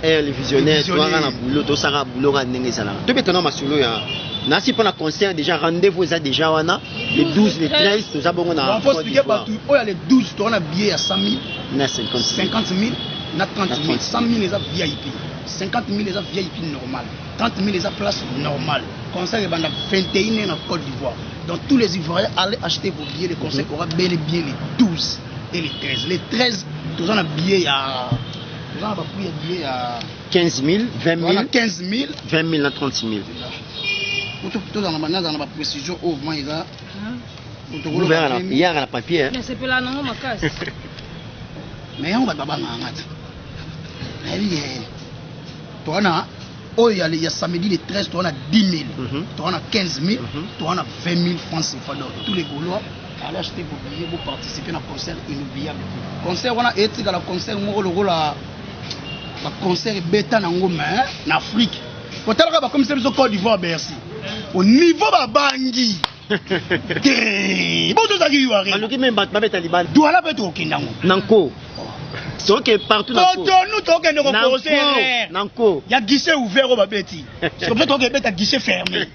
le visionnaire toi na boulot to sara boulot ga ndenge sala to betona masolo ya nasi pour la concert déjà rendez-vous ça déjà wana les 12 les 13 tout ça bon on a on faut expliquer partout oh il y a les 12 on a billet à 100 000 na 50 000 na 30 000 100 000 les VIP 50 000 les VIP normal 30 000 les place normal concert est pendant 21 en Côte d'Ivoire donc tous les Ivoiriens allez acheter vos billets le concert aura bel et bien les 12 et les 13 tout on a billet à tout on a billet à 15 000 20 000 15 000 20 000 à 30 000 tout dans la précision au moins il y a la papier mais c'est pas là non ma casse mais on va baba ngangati nayebi toana oyo ya samedi le 13 toana 10 000 toana 15 000 toana 20 000 francs CFA. Donc tous les Gaulois allez acheter vos billets pour participer à un concert inoubliable. Concert on a été dans le concert moko le rôle à concert bêta nango mais en Afrique. Quand elle va comme ça au Côte d'Ivoire Bercy. Au niveau ba bangi. Bon tout ça qui y a. Alors qui même bat Taliban. Doit la peut au Kindango. Nanko. Donc partout dans le nous toquons nos concert. Nanko. Il y a guichet ouvert au babeti. C'est comme ça qu'on a guichet fermé.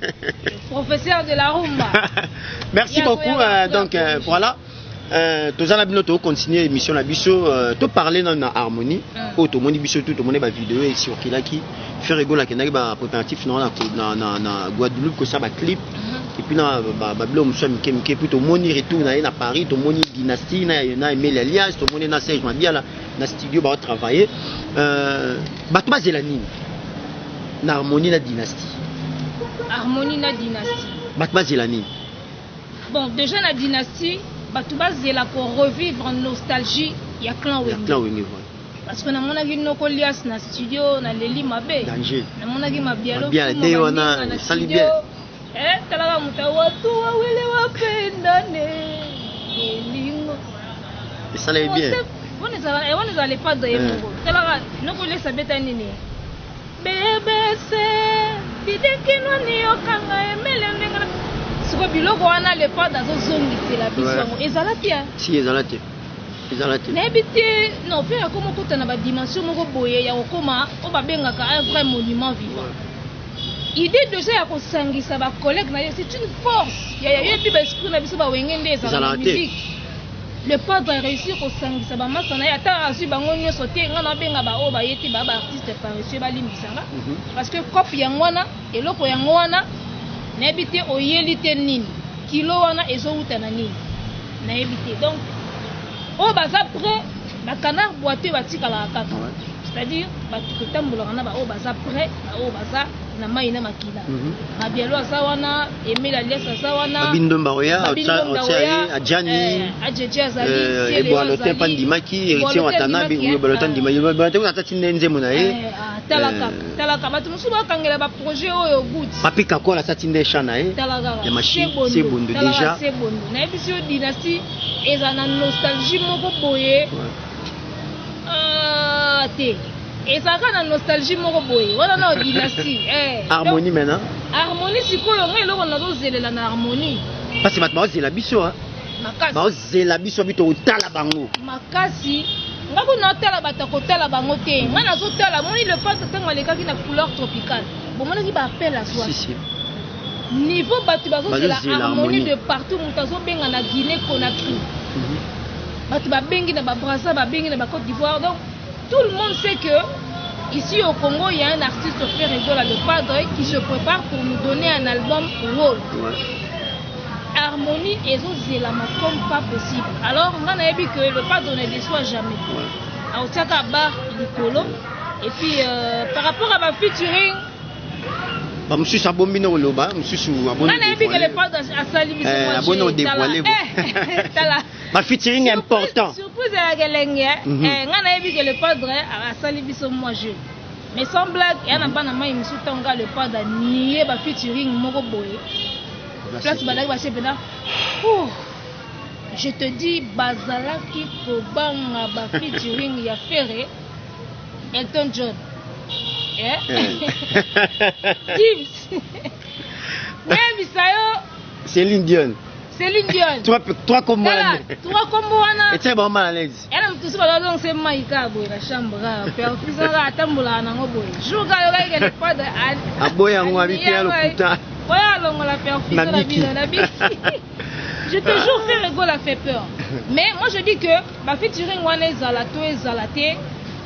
Professeur de la rumba. Merci beaucoup. Donc voilà. Tous les abonnés continuer l'émission la biso to parler dans la harmonie au to moni biso tout monde ba vidéo et sur qui faire rigoler qui na préparatif na Guadeloupe que ça ba clip et puis na ba blom so mike puis to moni retour na Paris to moni dynastie na Emile Alias to moni na Serge Mabiala na studio ba travailler ba to ba zelani na harmonie na dynastie ba to ba zelani. Bon déjà la dynastie Batouba pour revivre en nostalgie, il y a clan Wenge. Parce que na mona gi noko lias na studio na leli mabe. Danger. Na mona gi mabialo. Bien de wana sali bien. Tala muta watu wawele wapendane. Elingo. Ça allait bien. On les allait pas de Mungo. Tala noko lesa beta nini. BBC bideki no ni okanga emele ndenga. Siko biloko wana le pas dans zone c'est la biso ezalatia si ezalatia nebiti non fait comme ko tana ba dimension moko boye ya kokoma o babengaka un vrai monument vivant idée déjà ya ko sangisa ba collègue na c'est une force ya yebi ba esprit na biso ba wengende ezala musique le pas doit réussir ko sangisa ba masana ya ta asu bango nyoso te ngana benga ba o ba yeti ba artiste paresseux ba limbisanga parce que copie yango wana eloko yango wana n'habite au yélité nini kilo wana ezouta na nini n'habite donc au baza prêt ba canard boiteux batika la kaka c'est-à-dire ba tutambola na ba au baza prêt ba au baza na mai na makila mabielo asawana Emile Alias asawana Bindomba oya Adjani Adjeje azali et bon l'hôtel Pandimaki héritier Watanabe ou l'hôtel Pandimaki l'hôtel atati nzemo na ye talaka batu musuba kangela ba projet oyo good papi kako la satinde chana talaka ya machine c'est bon déjà c'est bon na ebiso dynastie ezana nostalgie moko boye te ezaka na nostalgie moko boye wana na dynastie harmonie maintenant harmonie sikoyo ngai loko nazozelela na harmonie parce que maintenant c'est la biso makasi c'est la biso bito utala bango makasi ngako na tala bata ko tala bango te nga na zo tala moni le pas tango alekaki na couleur tropicale bon mona ki ba appel à soi si niveau batu bazo c'est la harmonie de partout mutazo benga na Guinée Conakry batu ba bengi na ba Brazza ba bengi na ba Côte d'Ivoire. Donc tout le monde sait que ici au Congo il y a un artiste frère Rigola le Padre qui se prépare pour nous donner un album rôle. Harmonie et zélama comme pas possible. Alors on a vu que le Padre ne déçoit jamais. Alors tiaka bar Nicolo et puis par rapport à ma featuring monsieur Sabombino Loba monsieur Abonne. On a vu que le Padre a sali biso moi. Abonne dévoilé. Ma featuring est important. Surprise à la galenge. On a vu que le Padre a sali biso moi je. Mais sans blague, il y a un ban à moi monsieur Tonga le Padre a nié ma featuring moko boye. Place balaki ba chepena. Je te dis bazala ki ko banga ba featuring ya Ferré Elton John. Gims. Mais bisayo Céline Dion. Toi comme moi. Et tu es bon mal à l'aise. Elle a tout ça dans ses maïka boy la chambre. Père Fizara atambola na ngoboy. Joga yoga ile pas de aboya ngo habiter le putain. Voilà la Père Fizara la bisi. Je te jure faire rigole a fait peur. Mais moi je dis que ma featuring wana zalato et zalaté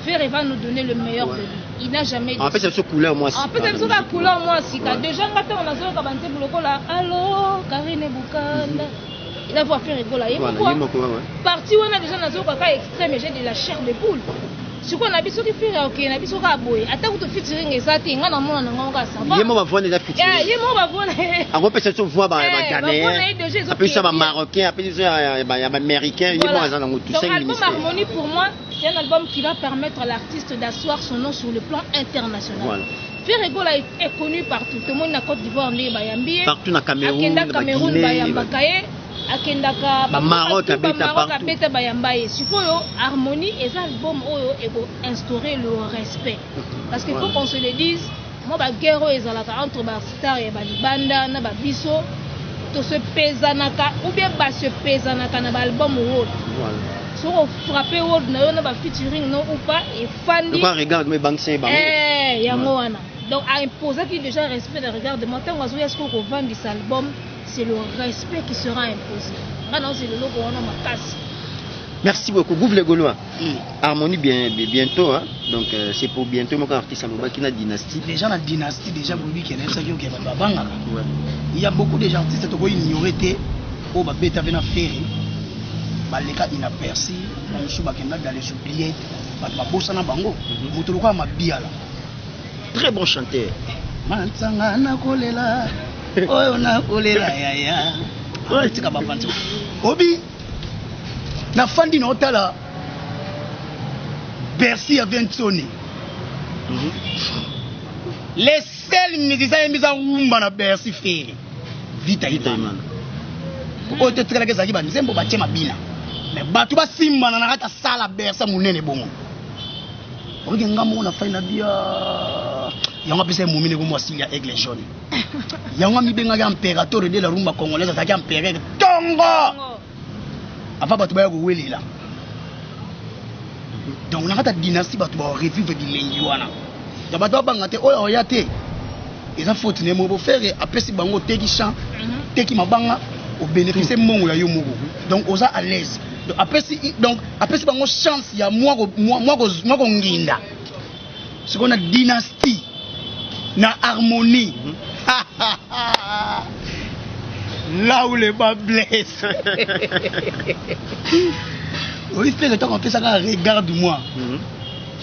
Ferré va nous donner le meilleur de lui. Il n'a jamais dit. En fait c'est ce couleur moi. En fait c'est la couleur moi si déjà ngata on a zo ka bante bloko là. Allô Karine Bukanda. Il a voir faire rigole là. Pourquoi? Parti on a déjà nazo ka extrême j'ai de la chair de poule. sikoyo na biso ki fere okeye na biso ka boye ata kutu featuring eza te nga na mona na nga ka sava ye mo bavona eza featuring ye mo bavona akopesa so voix ba Ghanéen apesa ba Marocain apesa ba Américain ye mo aza nango tout 5 minutes. Donc l'album Harmonie pour moi c'est un album qui va permettre à l'artiste d'asseoir son nom sur le plan international. Voilà. Ferregola est connu partout. Tout le monde na Côte d'Ivoire ndé bayambi. Partout na Cameroun, Akenda Cameroun bayambakaye. Akendaka Maroc abeta partout. Abeta bayambaye. Sikoyo Harmonie et album oyo ego instaurer le respect. Parce qu'il faut qu'on se le dise, moi ba guerre ezalaka entre ba star et ba libanda na ba biso to se pesanaka ou bien ba se pesanaka na ba album world. Voilà. Si on frappe world na yo na ba featuring non ou pas et fandi. Quoi regarde mes banques c'est bango. Yango wana. Donc à imposer qu'il déjà respect de regarde-moi tant que est-ce qu'on vend cet album, c'est le respect qui sera imposé. Maintenant c'est le logo on a ma casse. Merci beaucoup. Gouv les Gaulois. Harmonie bientôt. Hein? Donc c'est pour bientôt. Mon artiste Aloba qui a dynastie. Déjà la dynastie, déjà pour lui qui est ça qui est babanga. Il y a beaucoup d'artistes qui ont ignoré au babeta vena ferry. Baleka inaperçu. On se bakenda dans les oubliettes. Ba bossa na bango. Mutuluka mabiala. Très bon chanteur. Mansanga na kolela. Oyo na kolela yaya. Ouais, tika ba fanti. Obi na fandi na otala Bercy a Vinconi. Les seuls musiciens mis en rumba na Bercy fait Vita Iman. Pour te traiter ça qui va nous embo batie mabina. Mais batu ba simba na nakata sala Bercy munene bongo. Oge ngamo na faina bia. Yanga pese mumine ko mwasilia aigle jaune. Yanga mi benga ya impérateur de la rumba congolaise ça qui impérateur Tongo. Avant batu ba ko welela. Donc on a ta dynastie batu ba revivre bilengi wana. Ya batu banga te oyo ya te. Ils ont faute ne mo faire apesi bango teki chant, teki mabanga au bénéficier mongo ya yo moko. Donc oza à l'aise. Donc apesi bango chance ya moi nginda. Ce qu'on a dynastie na harmonie. Là où les bas blessent. Oui, fait le temps qu'on fait ça, regarde-moi.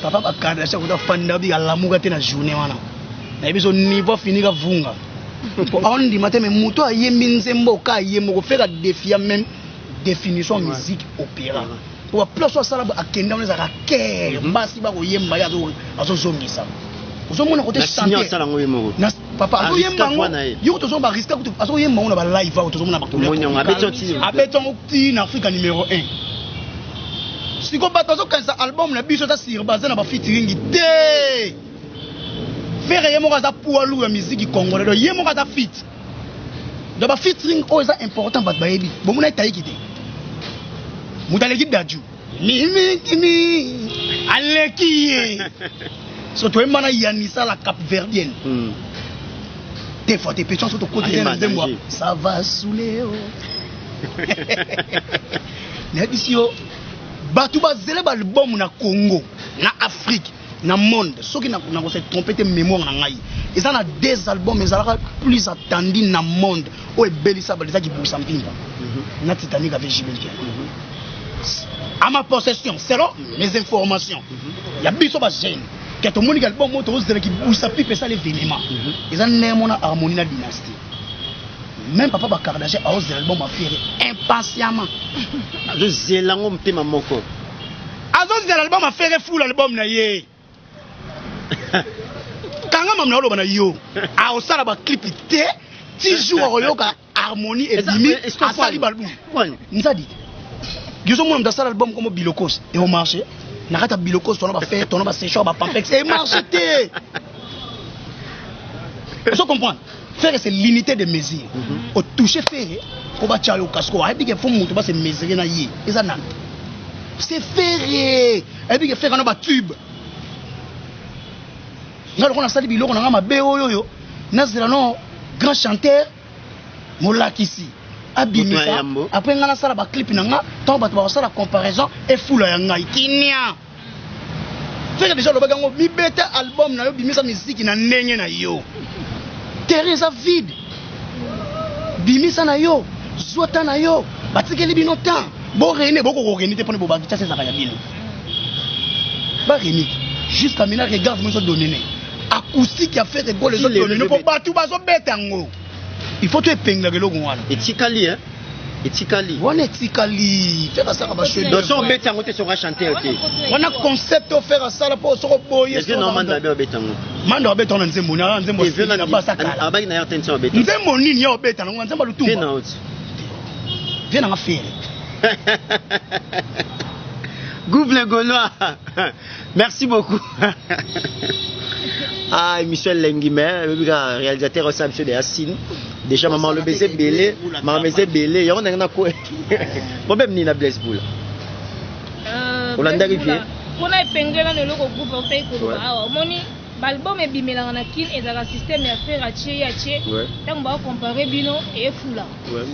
Papa va cadrer ça, on va faire l'amour à la journée. On a besoin de niveau fini à vunga. On dit matin, mais mouton a yémin zemboka, yémo faire la défi même définition musique opéra. On va plus sur ça là à Kenda, on les a quel, massi ba ko yemba ya zo zomi ça. Vous avez côté chanter. Papa, azo yemba ngo. Yo to zo ba risque ko azo yemba ngo na ba live auto zo na ba. Abeton ti na Afrique numéro 1. Si ko ba to zo kansa album na biso ta sir baza na ba featuring té. Faire yemo ka za poilu ya musique congolais do yemo ka za fit. Do ba featuring o za important bat ba yebi. Bo muna taiki té. Mutaleki daju. Mimi aleki. So toi mana yanisa la Cap Verdienne. Des fois tes pétions sur ton côté de moi. Ça va saouler. N'adisio. Batu ba zele ba album na Congo, na Afrique, na monde. Ceux qui na se tromper tes mémoires na ngai. Ils en a des albums mais ça plus attendu na monde. O ebelisa ba qui bousa mpimba. Na Titanic avec Jibel. À ma possession, selon mes informations, il y a biso ba jeune. Que tout le monde a le bon mot, qui bouge pipe ça les vénéments. Ils ont une harmonie la dynastie. Même papa Bakardage a osé l'album à faire impatiemment. Je zélango mpe mamoko. Azos de l'album a faire fou l'album na ye. Kanga mamna lo bana yo. A osala ba clip té, ti jour yoka harmonie et bimi a sali balbum. Nisa dit. Gizo mo mdasala album comme Bilokos et au marché. Nakata Bilokos ton ba faire ton ba sécheur ba pampex et marché té. Vous comprenez? Faire c'est l'unité de mesure. Au toucher faire ko ba tcha yo kasko a bi ke fo mutu ba se mesurer na ye. Ezana. C'est faire et bi ke faire na ba tube. Ngalo kona sali biloko na mabe oyo na zela non grand chanteur molakisi abimisa après ngana sala ba clip na nga tant ba ba sala comparaison et fula ya ngai kinia faire déjà le bagango mi beta album na yo bimisa musique na ndenge na yo Teresa vide bimisa na yo zota na yo batikeli bino temps bo rene boko ko rene te pone bo ba kitase za ya bino Bah Rémi, jusqu'à maintenant, regarde moi donné. Acoustique a fait école les autres donné. Pour battre baso betango. Il faut te épingler le gouan. Et Tikali hein. Et Tikali. On est Tikali. Faire ça va chez. Donc son betango te sera chanter OK. On a concept de faire ça pour se reposer. Est-ce que non manda betango? Manda betango nzembo na nzembo. Na ba ça kala. Abaki na attention betango. Nzembo nini ya betango nzembo lutumba. Viens na autre. Viens na faire. Gouffle Gaulois. Merci beaucoup. Ah, Michel Lenguimer, le réalisateur aussi monsieur de Assine. Déjà maman le baiser belé, maman baiser belé, on a quoi? Problème ni na Blaise Boula. On a arrivé. On a épinglé dans le logo groupe au pays ko ba moni l'album est bimela na kin et dans système ya faire atie tant ba comparer bino et fula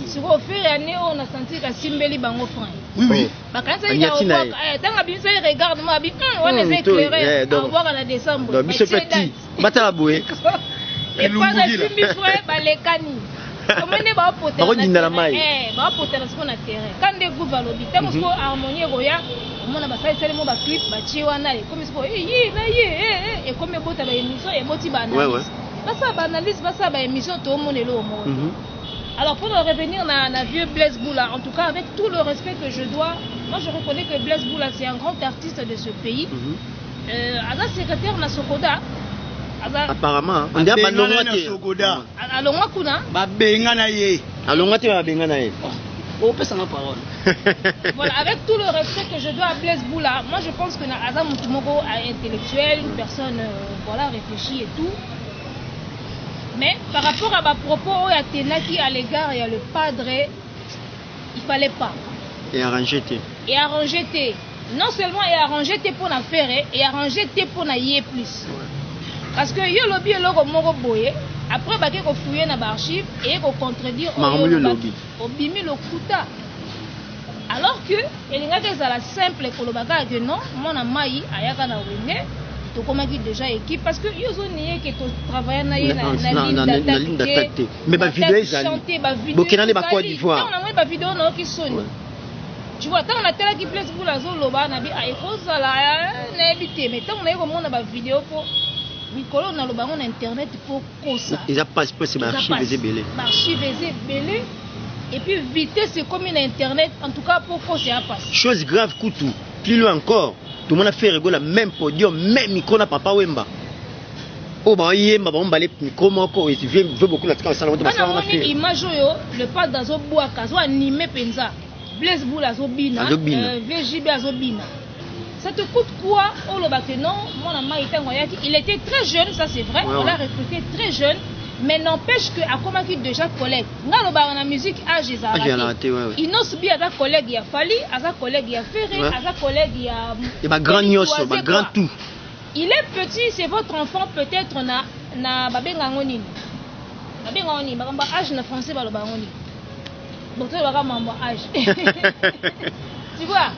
sur au fur et à mesure on a senti que simbeli bango frein oui ba quand ça il y a tant bimso regarde moi bi on les éclairer à voir en décembre donc biso petit bata boué et pas la simbi frère ba les cani comment ne ba poter ba poter na ce qu'on a terrain quand des groupes va lobby tant ko harmonie roya mona basali sali mo ba clip ba chi wana e comme siko na ye e comme bota ba émission e boti ba analyse basa ba analyse basa ba émission to monelo mo. Alors pour revenir na vieux Blaise Boula, en tout cas avec tout le respect que je dois, moi je reconnais que Blaise Boula c'est un grand artiste de ce pays. Aza secrétaire na Sokoda. Apparemment on dit ba longwa te Sokoda. Alongwa kuna ba benga na ye. Alongwa te ba benga na ye. On peut s'en parole. Voilà, avec tout le respect que je dois à Blaise Boula, moi je pense que Azam Moutumoro est intellectuel, une personne voilà, réfléchie et tout. Mais par rapport à ma propos, il y a Tenaki à l'égard, il y a le padre, il fallait pas. Et arranger. Et arranger. Non seulement et arranger pour la faire, et arranger pour la y plus. Parce que yo lobby est logo moro boye. Après, il faut fouiller dans l'archive et contredire au bimi le kuta. Alors que, il y a des simple que non, mon ami ayaka na wenge, to komaki déjà équipe parce que ils ont nié que tu travailles na ligne d'attaque. Mais ma vidéo est allée. Bokena ne ba Côte d'Ivoire. On a pas vidéo non qui sonne. Tu vois, tant on a tel qui place pour la zone loba na bi ay ko sala na ebité mais tant on a comment na ba vidéo pour Mikolo na le baron internet pour ça. Ils a pas c'est archives belé. Archives belé et puis vitesse c'est comme une internet en tout cas pour ça passe. Chose grave Koutou. Plus loin encore, tout le monde a fait rigoler même podium, même micro na papa Wemba. Oh bah yemba on balé micro moko et veut beaucoup la trace salon de parce qu'on a fait image yo le pas dans zo bois kazo animé penza. Blaise Boula zo bina, VJB zo bina. Ça te coûte quoi? Oh le non, mon ami il était très jeune, ça c'est vrai, on l'a recruté très jeune, mais n'empêche que à comment qu'il déjà collègue. Nga le bar en musique âge il n'a subi à sa collègue il a fallu, à sa collègue il a ferré, à sa collègue il a. Et bah grand nyoso, bah grand tout. Il est petit, c'est votre enfant peut-être na babenga ngoni. Babenga ngoni, bagamba âge na français ba le baroni. Donc ça va mamba âge. Tu vois?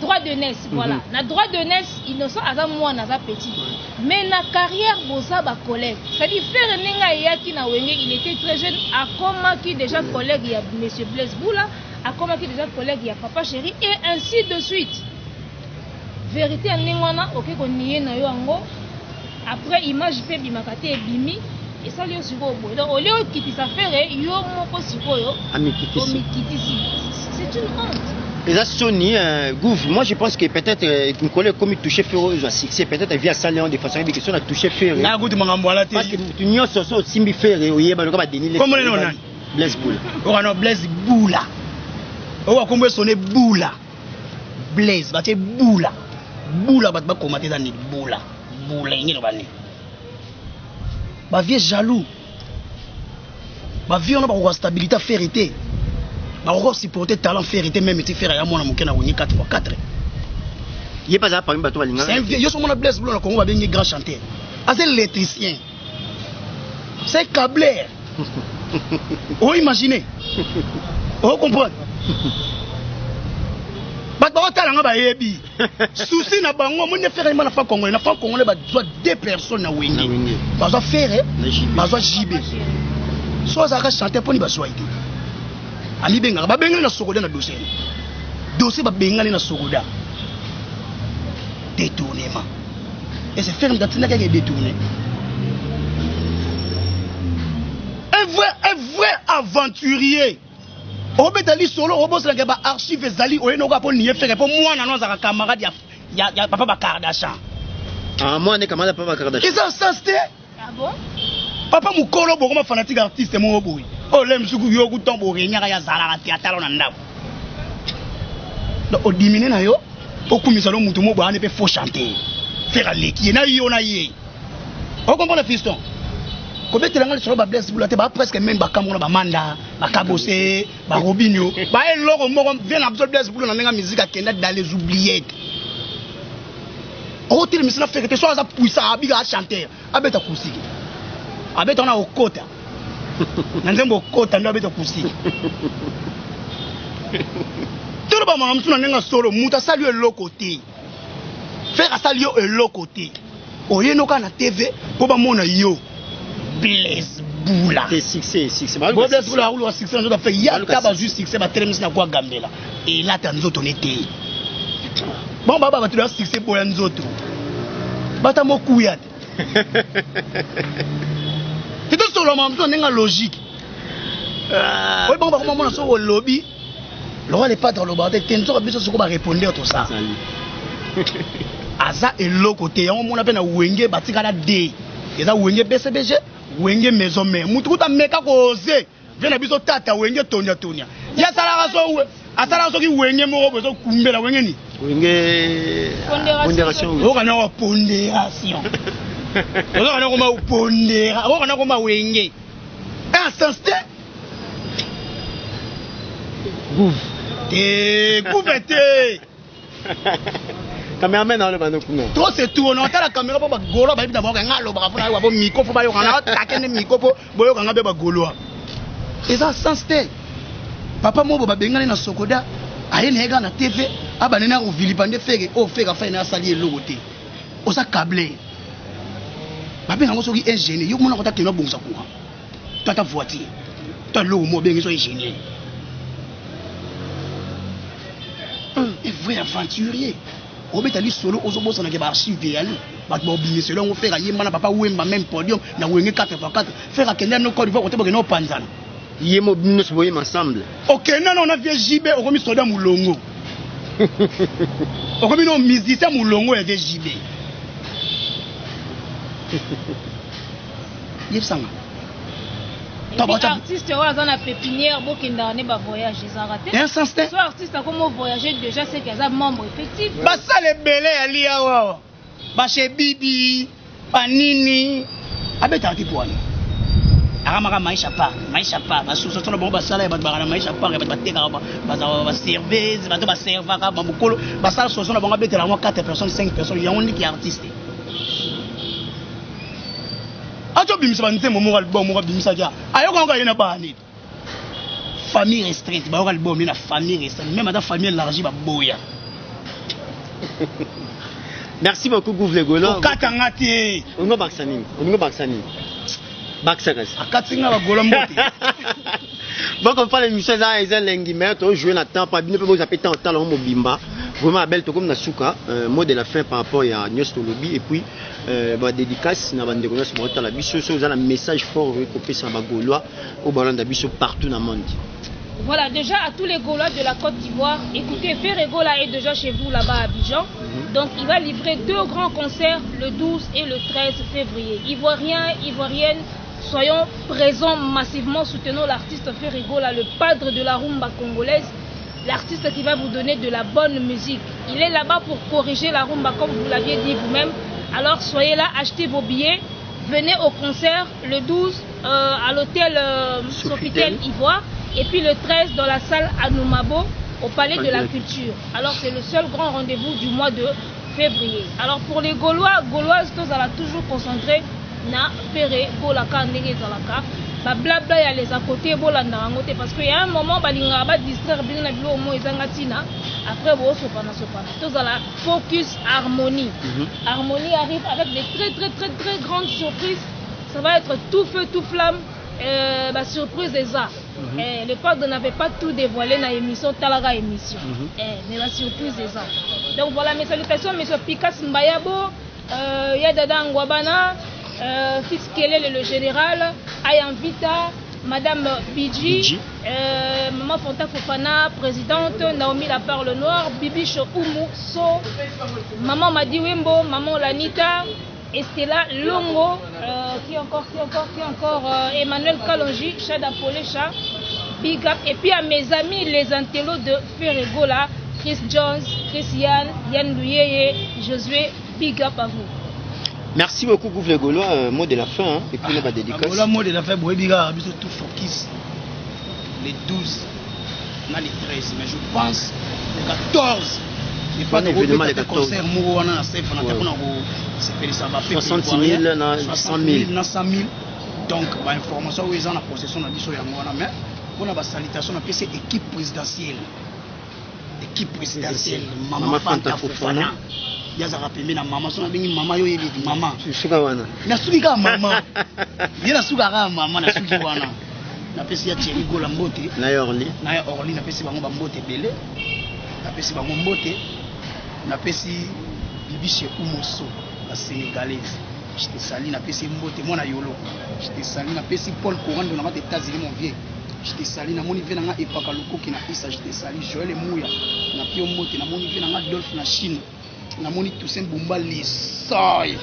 Droit de naissance, voilà. Na droit de naissance, innocent à moi na petit. Mais la carrière bosa ba collègue. C'est-à-dire faire nenga yaki na wenge, il était très jeune à comment qui déjà collègue il y a monsieur Blaise Boula, à comment qui déjà collègue il y a papa chéri et ainsi de suite. Vérité nengwana OK ko nié na yo ango. Après image fait bimakate et bimi et ça lui siko boy. Donc au lieu kiti sa faire yo moko siko yo. C'est une honte. Et là, Sony, Gouv, moi je pense que peut-être une collègue comme il touchait Ferro, c'est peut-être via Saléon de façon que si on a touché Ferro. Parce que tu n'y as pas de Simbi Ferro, il y a pas de déni. Comment on a Blaise Boula. On a Blaise Boula. On va comment sonner Boula. Blaise, bah c'est Boula. Boula, bah comment t'es dans Boula. Boula, il y a bani. Bah vieux jaloux. Bah vieux on a pas de stabilité ferrité. Bah on supporter talent ferrité même si faire à moi na mokena woni 4x4. Il est pas là par une bateau c'est un vieux, yo son Blaise Boula na Congo ba bengi grand chanteur. Ah c'est l'électricien. C'est câbleur. Oh imaginez. Oh comprendre. Bah ba talanga ba yebi. Souci na bango mo ne faire na fa congolais ba doit deux personnes na wengi. Ba zo faire ba zo jibe. So za ka chanter pour ni ba soité. Ali benga ba benga na sokoda na dossier ba benga na sokoda détournement. Et c'est ferme d'Atina qui est détourné. Un vrai aventurier. Obetali solo, Robos la gaba archive Zali, Oyenoga pour nier faire pour moi, non, ça camarade, il y a papa Bakardachan. Ah, moi, on est camarade papa Bakardachan. Et ça, c'était. Ah bon? Papa Moukolo, beaucoup fanatique artiste, mon boy. Oh, l'aime ce que vous avez tant pour rien, il y a Zala, théâtre, on a. Donc, au diminuer, na yo, au coup, Misalo Moutomo, on ne peut pas chanter. Faire l'équipe, on a eu. On comprend le fiston. Quand tu as sur la blesse, tu as presque même Bakamona, Bamanda, Bakabose, Barobinho. Bah, l'or, vient absorber blesse pour la musique à Kenya dans les oubliettes. Oh, tu me fait que tu sois puissant, à chanter. Abet à Koussi. Abet on a au quota. Nous au quota, nous abet à Koussi. Tout le monde, nous avons un solo, nous avons salué l'autre côté. Faire saluer l'autre côté. Oh, il y a un TV pour mon yo. Blaise Boula. C'est succès. Blaise Boula, on a succès, on a fait. Il y a un juste succès, ma télévision n'a pas gambé là. Et là, t'as nous autres, on était. Bon, bah, tu as succès pour nous autres. Bah, t'as mon couillade. C'est tout sur le moment, on a une logique. Oui, bon, bah, comment on a sur le lobby. Le roi n'est pas dans le lobby. T'es une sorte de choses qu'on va répondre à tout ça. Aza et l'autre côté, on a appelé à Wenge, Batikala D. Et ça, Wenge BCBG. Wenge maison mère mutukuta meka koze vena biso tata wenge tonya ya sala raso ki wenge moko bezo kumbela wenge ni pondération o kana wa pondération o kana koma pondéra o kana koma wenge insensé gouvete cameraman dans le bando kuna to c'est tout on entend la caméra pour golo ba bida boka ngalo ba funa wa bo micro fo ba yo kana takene micro fo boyo kana be ba golo et ça sensé papa mo ba bengana na sokoda aye nega na TV abanena ko vilipande feke o feka fa na sali elogote o sa câblé ba benga ngo soki ingénieur yo mona ko ta kena bongsa kwa tata voiture ta lo mo benga so ingénieur un vrai aventurier. Obetali solo ozobosa na ke ba archive yali bat ba obligé selon on faire yemba na papa wemba même podium na wenge 4x4 faire kende no Côte d'Ivoire côté bokeno panzana yemo bino se voyez ensemble. OK non on a vu JB okomi soda mulongo okomi no musicien mulongo et JB yebsanga artiste ou dans la pépinière bokenda ne ba voyage ils ont raté insensé soit artiste a comment voyager déjà c'est qu'ils ont membre effectif ba ça les belé ali awa ba chez Bibi panini abeta ti poani akamaka maisha pa ba soso tona bon ba sala ba ba maisha pa ba teka ba service ba serva ka ba bukolo ba sala soso na bon abetela moi 4 personnes 5 personnes ya on qui artiste ajo bimisa ba ntembo mo album mo bimisa ja ayo ko ngayena bani famille restreinte ba album na famille restreinte même dans famille élargie ba boya. Merci beaucoup Gouvle Golo katangati ongo baksani baksakas akatinga ba golo mbote bon comme pas l'émission ça ils lengi mais to jouer na temps pas bien peut vous appeler temps talon mobimba vraiment belle to comme na suka mot de la fin par rapport à Nios Lobby et puis ba dédicace na bande connaisse mo ta la biso so za un message fort recopié sur ba gaulois au ballon da biso partout dans le monde. Voilà, déjà à tous les Gaulois de la Côte d'Ivoire, écoutez, Ferregola est déjà chez vous là-bas à Abidjan. Donc il va livrer 2 grands concerts le 12 et le 13 février. Ivoiriens, Ivoiriennes, soyons présents massivement, soutenons l'artiste Ferregola, le padre de la rumba congolaise, l'artiste qui va vous donner de la bonne musique. Il est là-bas pour corriger la rumba comme vous l'aviez dit vous-même. Alors soyez là, achetez vos billets, venez au concert le 12 à l'hôtel Sofitel Ivoire. Et puis le 13 dans la salle Anoumabo au Palais de la Culture. Alors c'est le seul grand rendez-vous du mois de février. Alors pour les Gaulois, Gauloises, tous allons toujours concentrer na Ferré, Bolaka, Ndege Zalaka. Ba blabla ya les à côté bolanda ngote parce qu'il y a un moment balinga ba distraire bien na bilo mo ezangatina après bo sopana. Tous allons focus harmonie. Harmonie arrive avec des très grandes surprises. Ça va être tout feu tout flamme. Surprise des arts. Le pacte n'avait pas tout dévoilé dans l'émission Talaga émission. Mais la surprise est ça. Donc voilà mes salutations, M. Pikas Mbayabo, Yadada Ngwabana, fils Kelele le général, Ayan Vita, Madame Bidji, Maman Fonta Fofana, présidente, Naomi La Parle Noire, Bibi Chokoumou, So, Maman Madi Wimbo, Maman Lanita, Estella Longo, qui encore, Emmanuel Kalonji, Chada Polecha, Big Up, et puis à mes amis les intellos de Ferregola, Chris Jones, Christian, Yann Louyeye, Josué, Big Up à vous. Merci beaucoup, Gouffre Gaulois. Mot de la fin, hein, et puis la dédicace. Voilà, mot de la fin, Boébiga, tout focus. Les 12, on a les 13, mais je pense les 14. Il n'y a pas de concert, on a 60 000, 100 000. 100 000. Donc, l'information où ils ont la possession, on a dit sur Yamouana, mais on a la salutation, on a fait équipe présidentielle. Équipe présidentielle, Maman Fanta Fofana. Yazara pembe na maman so na bengi mama yo yebi mama suka wana na suki ka mama yena suka ka mama na suki wana na pesi ya Thierry Gola mbote na Orly na pesi bango ba mbote belé na pesi bango mbote na pesi Bibiche Umoso la sénégalaise je te salue na pesi mbote mwana yolo je te salue na pesi Paul Corando na mate États-Unis mon vieux je te salue na moni vena nga epaka lukoki na Issa je te salue Joël Mouya na pio mbote na moni vena nga Dolphe na Chine namoni Toussaint Bumba Lissoy.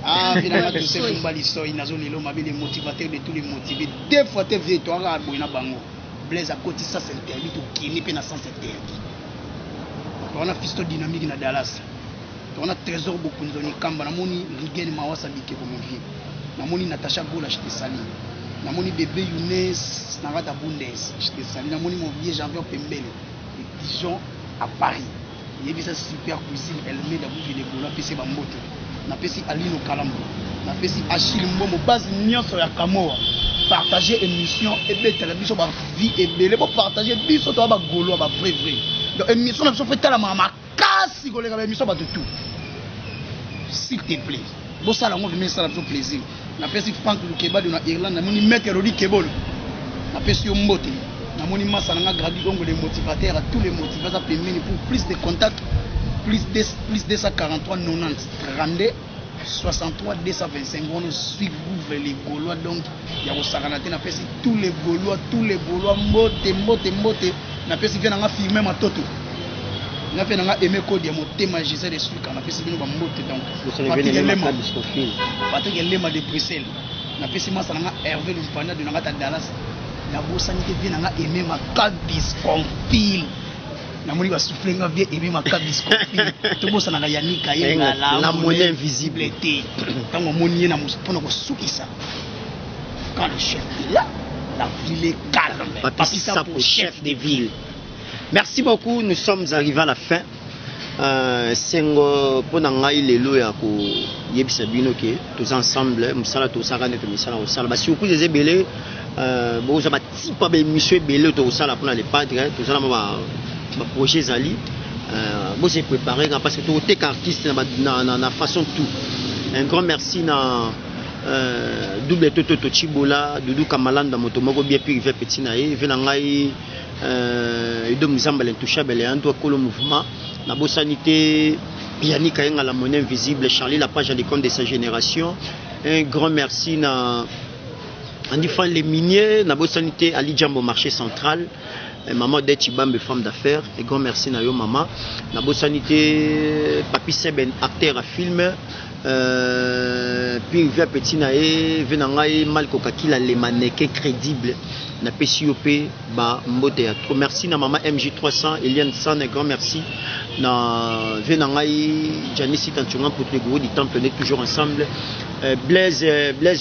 Ah, finalement Toussaint Bumba Lissoy, nazo lelo mabele motivateur de tous les motivés. Deux fois tes vieux toi à boina bango. Blaise à côté ça c'est interdit to kini pe na sens interdit. On a fisto dynamique na Dallas. On a trésor beaucoup nzoni kamba namoni Rigel Mawasa bike comme vieux. Namoni Natacha Gola je te salue. Namoni bébé Younes Narata Bundes je te salue. Namoni mon vieux Jean-Pierre Pembele de Dijon à Paris. Il y a une super cuisine, elle met la bouche de Gola, puis c'est Bambote. Na pesi Alino Kalambo, na pesi Achille Mbomo, base nyonso ya Kamoa. Partager émission et bête la biso ba vie et belé pour partager biso to ba Golo ba vrai. Donc émission na biso fait la mama kasi kolega ba émission ba tout. S'il te plaît. Bo sala ngo mais ça la biso plaisir. Na pesi Frank Lukeba de na Irlande, na moni mettre Rodi Kebolo. Na pesi Mbote. Namoni massa nga gradi ongo les motivateurs à tous les motivateurs pour plus de contacts plus 243 90 32 63 225 on suit Gouffre les Gaulois donc il y a au Saranate na pesi tous les Gaulois mbote na pesi vient nga filmer ma toto na pe nga aimer code ya motema Gisèle de Suka na pesi bino ba mbote donc Patrick Lema de Bruxelles na pesi massa nga Hervé Lupana de nga Dallas la bossa ni vient nga aimer ma cabis confil na moni ba souffler nga vient aimer ma cabis confil to bossa na yanika yenga la monnaie invisible était tant on moni na musopona ko sukisa quand le chef est là la ville est calme Papi Sapo chef de ville. Merci beaucoup, nous sommes arrivés à la fin. Sengo pona ngai lelo ya ko yebisa bino ke tous ensemble musala to sakane to misala o sala ba surtout des ebele bon ça va type ba émission ebele to sala pour les padres to sala ba projet zali bon c'est préparé parce que tout est artiste na façon tout. Un grand merci na double toto Chibola Doudou Kamalanda motomoko bien privé petit na e vena ngai Edo Mzamba l'intouchable et Antoine Kolo mouvement la sanité Yannick Kayenga la monnaie invisible Charlie la page à l'école de sa génération. Un grand merci na Andifan les miniers na sanité Ali Djambo marché central maman Detibambe femme d'affaires et grand merci na yo maman na sanité Papi Seben acteur à film puis via petit nae venangai mal kokakila les mannequins crédibles na PCOP ba mbote ya trop merci na maman MJ300 Eliane San un grand merci na venangai Janice Tantunga pour le gros du temple on est toujours ensemble Blaise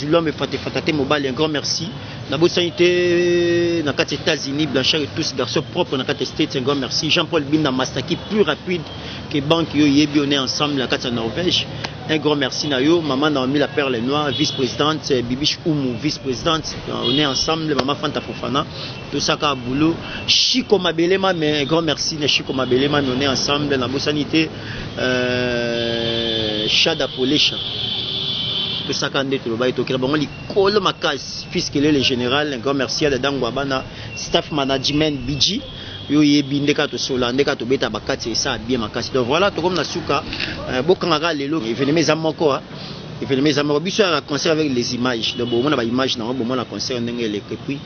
l'homme fatate mobile un grand merci na sanité na quatre États-Unis Blanchard et tous garçons propres na quatre States un grand merci Jean-Paul Binda Mastaki plus rapide que banque yo yebi on est ensemble na quatre Norvège. Un grand merci na yo maman Naomi La Perle Noire vice-présidente Bibiche Oumou vice-présidente on est ensemble maman Fanta Fofana tout ça ka boulot Chico Mabelema mais un grand merci na Chico Mabelema on est ensemble na sanité Chada Polecha tout ça quand tu le bail tout bon li colo makas puisque le général un grand merci à Dango bana staff management BG yo yebi ndeka to sola ndeka to beta bakati ça bien makasi donc voilà to comme na suka bokanga lelo événement za moko événement za moko biso à concert avec les images donc bon on a ba image na bon na concert ndenge le puis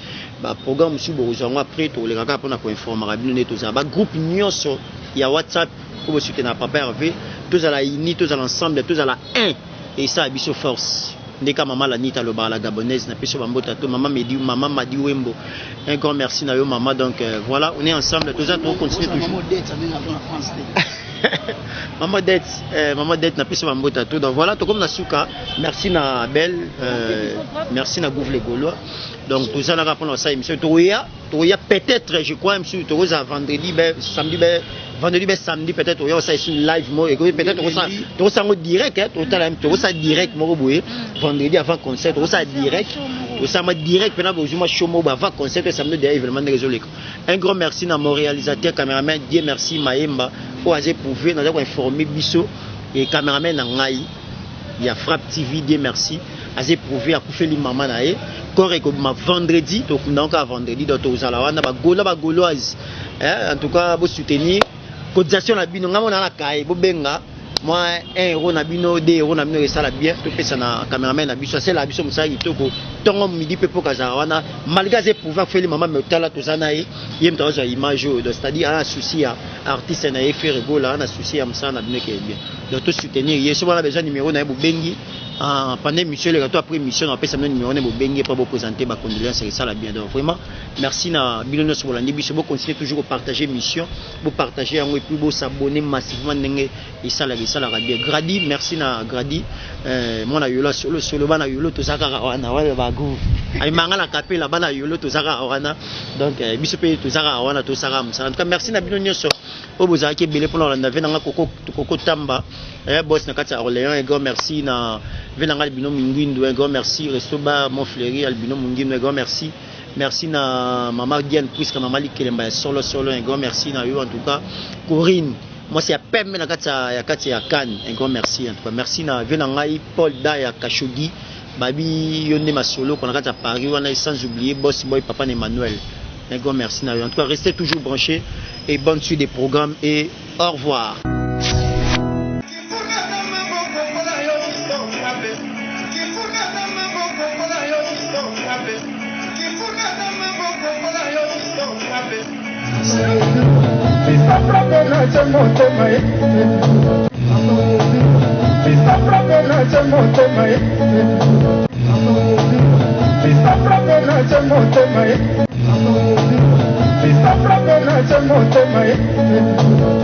ba programme sur bozango après to le kaka pona ko informer rabino neto za ba groupe nyonso ya WhatsApp pour soutenir papa Hervé tous à la uni tous à l'ensemble tous à la 1 et ça biso force ndeka maman la nita le bar la gabonaise na peso bambota to maman Madi Wembo un grand merci na yo maman donc voilà on est ensemble tous à pour continuer toujours maman dette na peso bambota to donc voilà to comme na suka merci na belle merci na Gouv les Gaulois donc tout ça na répondre ça émission toya peut-être je crois monsieur to ça vendredi samedi samedi peut-être on ça ici live moi et peut-être on ça en direct on ça direct moi boye vendredi avant concert on ça direct on ça direct pendant bonjour show moi avant concert samedi derrière événement de réseau un grand merci à mon réalisateur caméraman Dieu merci Maemba pour avoir prouvé nous avons informé biso et caméraman ngai il y a Frappe TV Dieu merci assez prouvé à couper les maman naé correct ma vendredi donc vendredi donc aux alawana ba gauloise en tout cas vous soutenir cotisation na bino ngamo na kai bo benga moi 1 euro na bino 2 euros na bino et ça la bien to pesa na cameraman na biso c'est la biso musala kitoko tongo midi pe pokaza wana malgré ze pouvoir faire maman me tala to zana yem to za image de c'est-à-dire un souci à artiste na faire gola na souci à msana bino ke bien donc to soutenir yeso wana besoin numéro na bo bengi pendant mission le gâteau après mission on peut ça numéro ne bo bengi pas bo présenter ba condoléances c'est ça la bien donc vraiment merci na bino no sobolandi biso bo continuer toujours à partager mission bo partager en et puis bo s'abonner massivement ndenge et ça la bien Grady merci na Grady mon na yolo solo bana yolo to saka wana wala bagu ay mangala kapela bana yolo to saka wana donc biso pe to saka wana to saka msa en tout cas merci na bino nyonso o bozaki belé pour la ndave na koko tamba boss na kati Orléans un grand merci na venanga albino Munguindo un grand merci Restoba Montfleury albino Munguindo un grand merci merci na maman Diane puisque maman Likelemba solo un grand merci na yo en tout cas Corinne moi c'est à peine na kati ya Cannes un grand merci en tout cas merci na venangai Paul Da ya Kashogi babi yonde masolo qu'on a kati à Paris on a sans oublier boss boy papa Emmanuel un grand merci na yo en tout cas restez toujours branchés et bonne suite des programmes et au revoir. Está